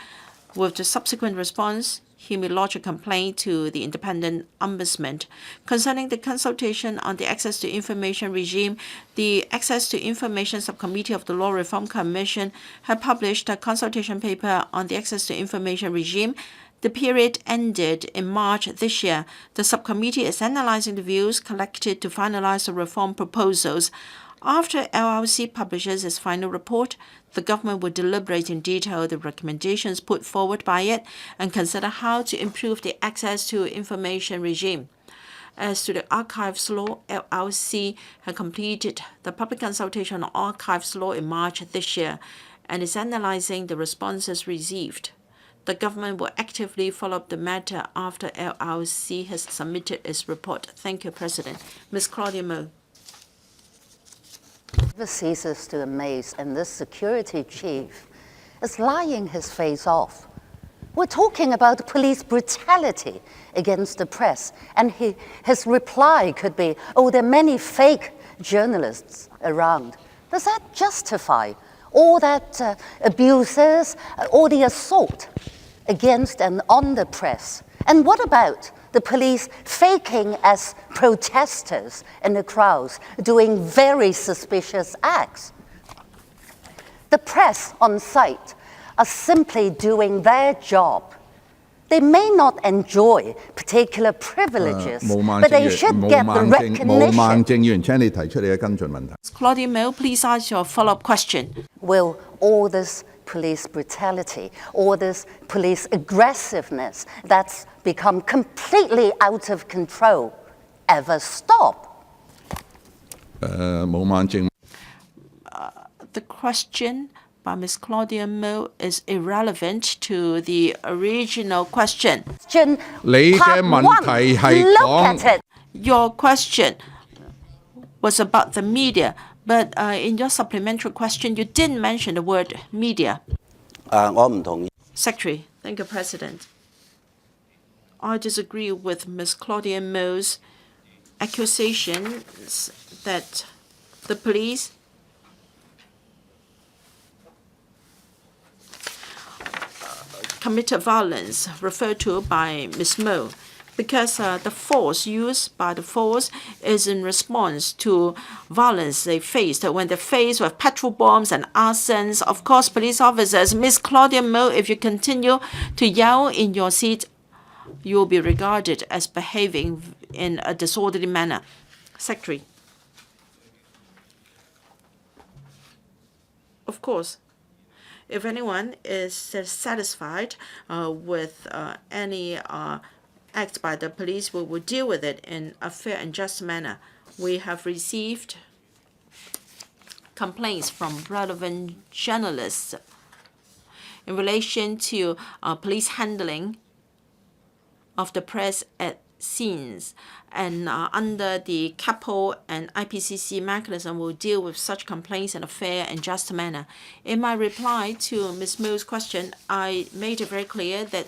with the subsequent response, he may lodge a complaint to the independent ombudsman. Concerning the consultation on the Access to Information regime, the Access to Information Subcommittee of the Law Reform Commission had published a consultation paper on the Access to Information regime. The period ended in March this year. The subcommittee is analyzing the views collected to finalize the reform proposals. After LLC publishes its final report, the government will deliberate in detail the recommendations put forward by it and consider how to improve the Access to Information regime. As to the Archives Law, LLC had completed the public consultation on Archives Law in March this year and is analyzing the responses received. The government will actively follow up the matter after LLC has submitted its report. Thank you, President. Ms. Claudia MO. Never ceases to amaze, and this security chief is lying his face off We're talking about police brutality against the press. And his reply could be, oh, there are many fake journalists around. Does that justify all that abuses, all the assault against and on the press? And what about the police faking as protesters in the crowds, doing very suspicious acts? The press on site are simply doing their job. They may not enjoy particular privileges, but they should get the recognition. Claudia MO, please ask your follow-up question. Will all this police brutality, all this police aggressiveness that's become completely out of control ever stop? The question by Ms. Claudia MO is irrelevant to the original question. Part one, look at it. Your question was about the media, but in your supplementary question, you didn't mention the word media. Secretary, thank you, President. I disagree with Ms. Claudia MO's accusations that the police committed violence referred to by Ms. Mo, because the force used by the force is in response to violence they faced. When they're faced with petrol bombs and arsons, of course, police officers, Ms. Claudia Mo, if you continue to yell in your seat, you will be regarded as behaving in a disorderly manner. Secretary. Of course. If anyone is satisfied with any act by the police, we will deal with it in a fair and just manner. We have received complaints from relevant journalists in relation to police handling of the press at scenes. And under the CAPO and IPCC mechanism, will deal with such complaints in a fair and just manner. In my reply to Ms. Mo's question, I made it very clear that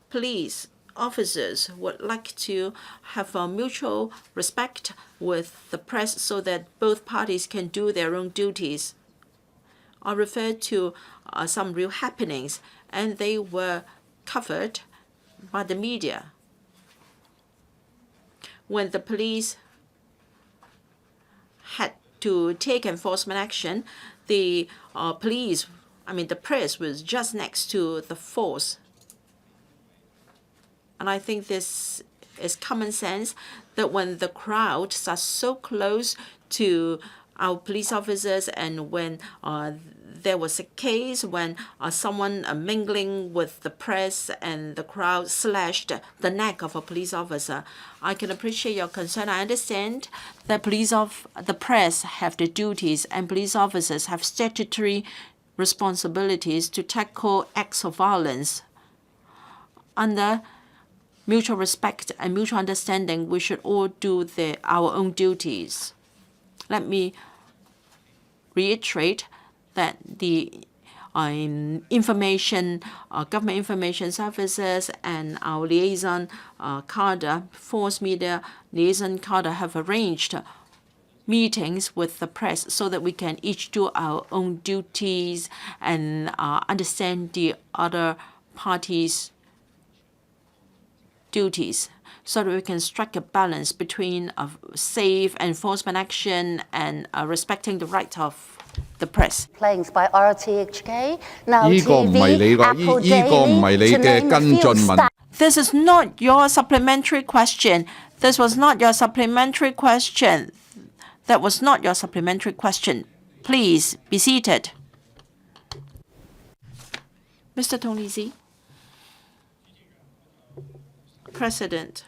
police officers would like to have a mutual respect with the press so that both parties can do their own duties. I referred to some real happenings, and they were covered by the media. When the police had to take enforcement action, the press was just next to the force. And I think this is common sense that when the crowds are so close to our police officers, and when there was a case when someone mingling with the press and the crowd slashed the neck of a police officer. I can appreciate your concern. I understand that the press have the duties and police officers have statutory responsibilities to tackle acts of violence. Under mutual respect and mutual understanding, we should all do our own duties. Let me reiterate that the government information services and our liaison cadre, force media liaison cadre, have arranged meetings with the press so that we can each do our own duties and understand the other parties' duties, so that we can strike a balance between safe enforcement action and respecting the right of the press. Planes by RTHK, now TV, Apple Daily, to name a few. This is not your supplementary question. This was not your supplementary question. That was not your supplementary question. Please be seated. Mr. Tony Z. President,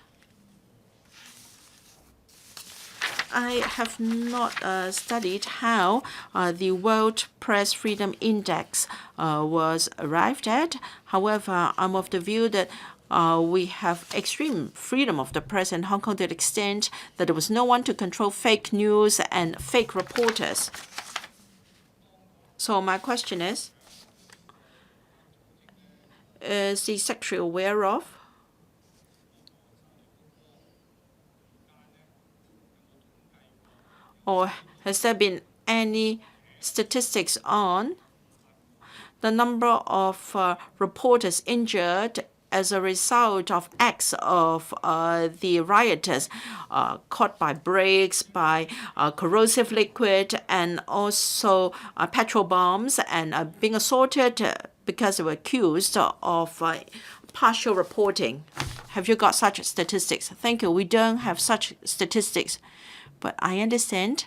I have not studied how the World Press Freedom Index was arrived at. However, I'm of the view that we have extreme freedom of the press in Hong Kong to the extent that there was no one to control fake news and fake reporters. So my question is, is the Secretary aware of? Or has there been any statistics on the number of reporters injured as a result of acts of the rioters caught by brakes, by corrosive liquid, and also petrol bombs, and being assaulted because they were accused of partial reporting? Have you got such statistics? Thank you. We don't have such statistics. But I understand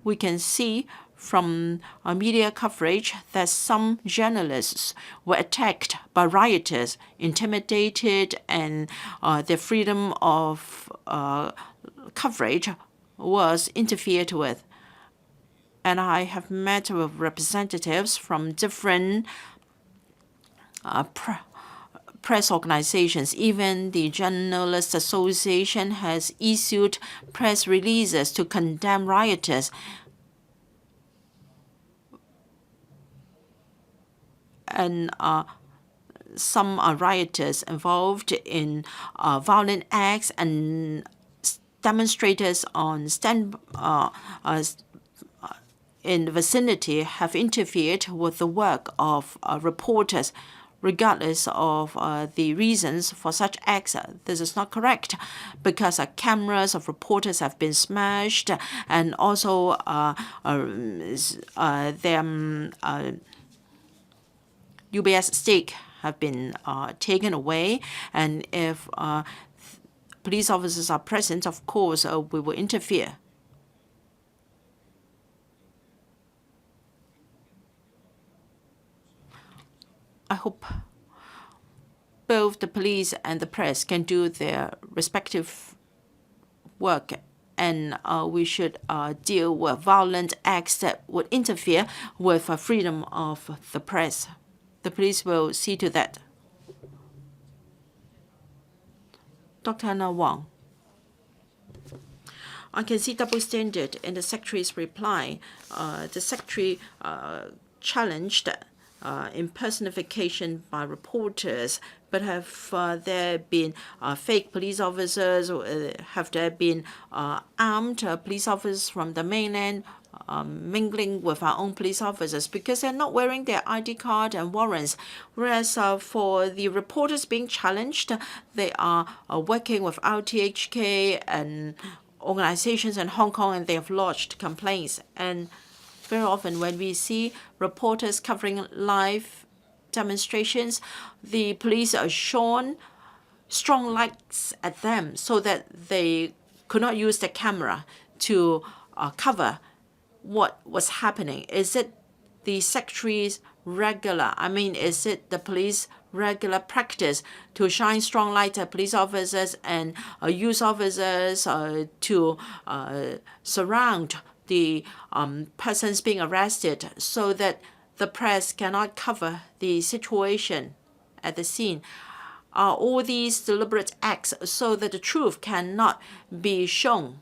we can see from media coverage that some journalists were attacked by rioters, intimidated, and their freedom of coverage was interfered with. And I have met with representatives from different press organizations. Even the Journalists Association has issued press releases to condemn rioters. And some rioters involved in violent acts, and demonstrators on in the vicinity have interfered with the work of reporters. Regardless of the reasons for such acts, this is not correct, because cameras of reporters have been smashed, and also their UBS stake have been taken away. And if police officers are present, of course, we will interfere. I hope both the police and the press can do their respective work, and we should deal with violent acts that would interfere with freedom of the press. The police will see to that. Dr. Hon LO Wai. I can see double standard in the Secretary's reply. The Secretary challenged impersonification by reporters, but have there been fake police officers? Have there been armed police officers from the mainland mingling with our own police officers, because they're not wearing their ID card and warrants? Whereas for the reporters being challenged, they are working with RTHK and organizations in Hong Kong, and they have lodged complaints. And very often when we see reporters covering live demonstrations, the police are shown strong lights at them so that they could not use the camera to cover what was happening. Is it the Secretary's is it the police regular practice to shine strong light at police officers and use officers to surround the persons being arrested so that the press cannot cover the situation at the scene? Are all these deliberate acts so that the truth cannot be shown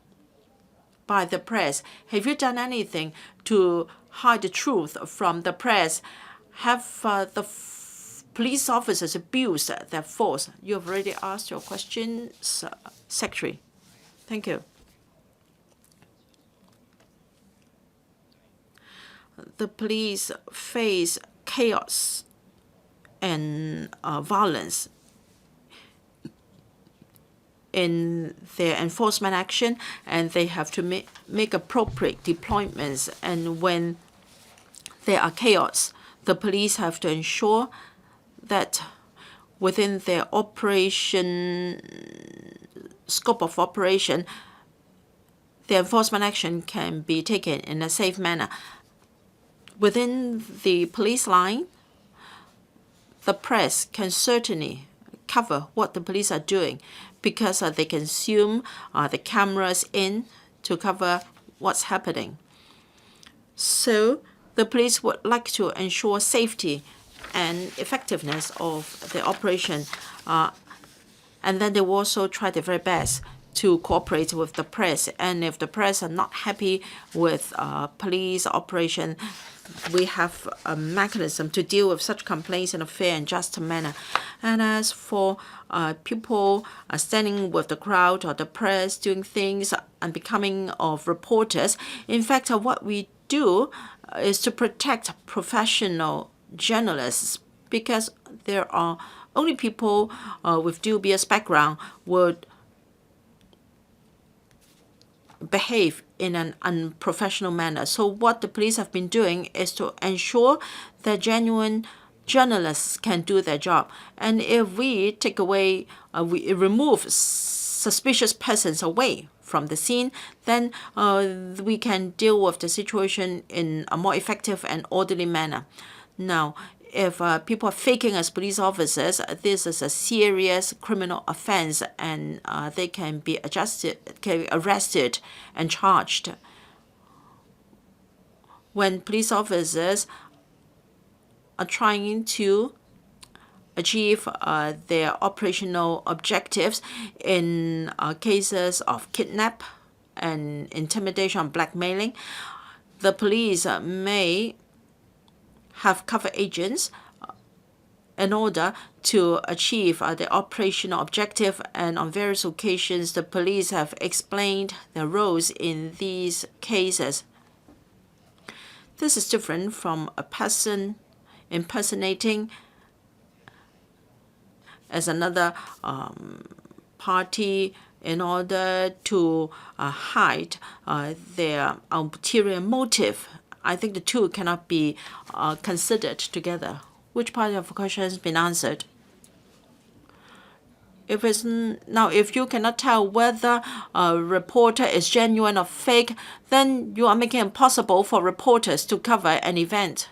by the press? Have you done anything to hide the truth from the press? Have the police officers abused their force? You have already asked your questions, Secretary. Thank you. The police face chaos and violence in their enforcement action, and they have to make appropriate deployments. And when there are chaos, the police have to ensure that within their scope of operation, the enforcement action can be taken in a safe manner. Within the police line, the press can certainly cover what the police are doing, because they can zoom the cameras in to cover what's happening. So the police would like to ensure safety and effectiveness of the operation, and then they will also try their very best to cooperate with the press. And if the press are not happy with police operation, we have a mechanism to deal with such complaints in a fair and just manner. And as for people standing with the crowd or the press doing things and becoming of reporters, in fact, what we do is to protect professional journalists, because there are only people with dubious background would behave in an unprofessional manner. So what the police have been doing is to ensure that genuine journalists can do their job. And if we take away, we remove suspicious persons away from the scene, then we can deal with the situation in a more effective and orderly manner. Now, if people are faking as police officers, this is a serious criminal offense, and they can be arrested and charged. When police officers are trying to achieve their operational objectives in cases of kidnap and intimidation and blackmailing, the police may have cover agents in order to achieve the operational objective, and on various occasions the police have explained their roles in these cases. This is different from a person impersonating as another party in order to hide their ulterior motive. I think the two cannot be considered together. Which part of the question has been answered? If you cannot tell whether a reporter is genuine or fake, then you are making it impossible for reporters to cover an event.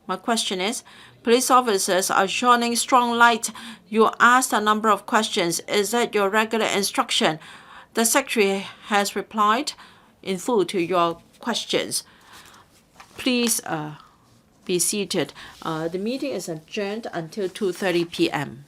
My question is, police officers are shining strong light. You asked a number of questions. Is that your regular instruction? The Secretary has replied in full to your questions. Please be seated. The meeting is adjourned until 2:30 p.m.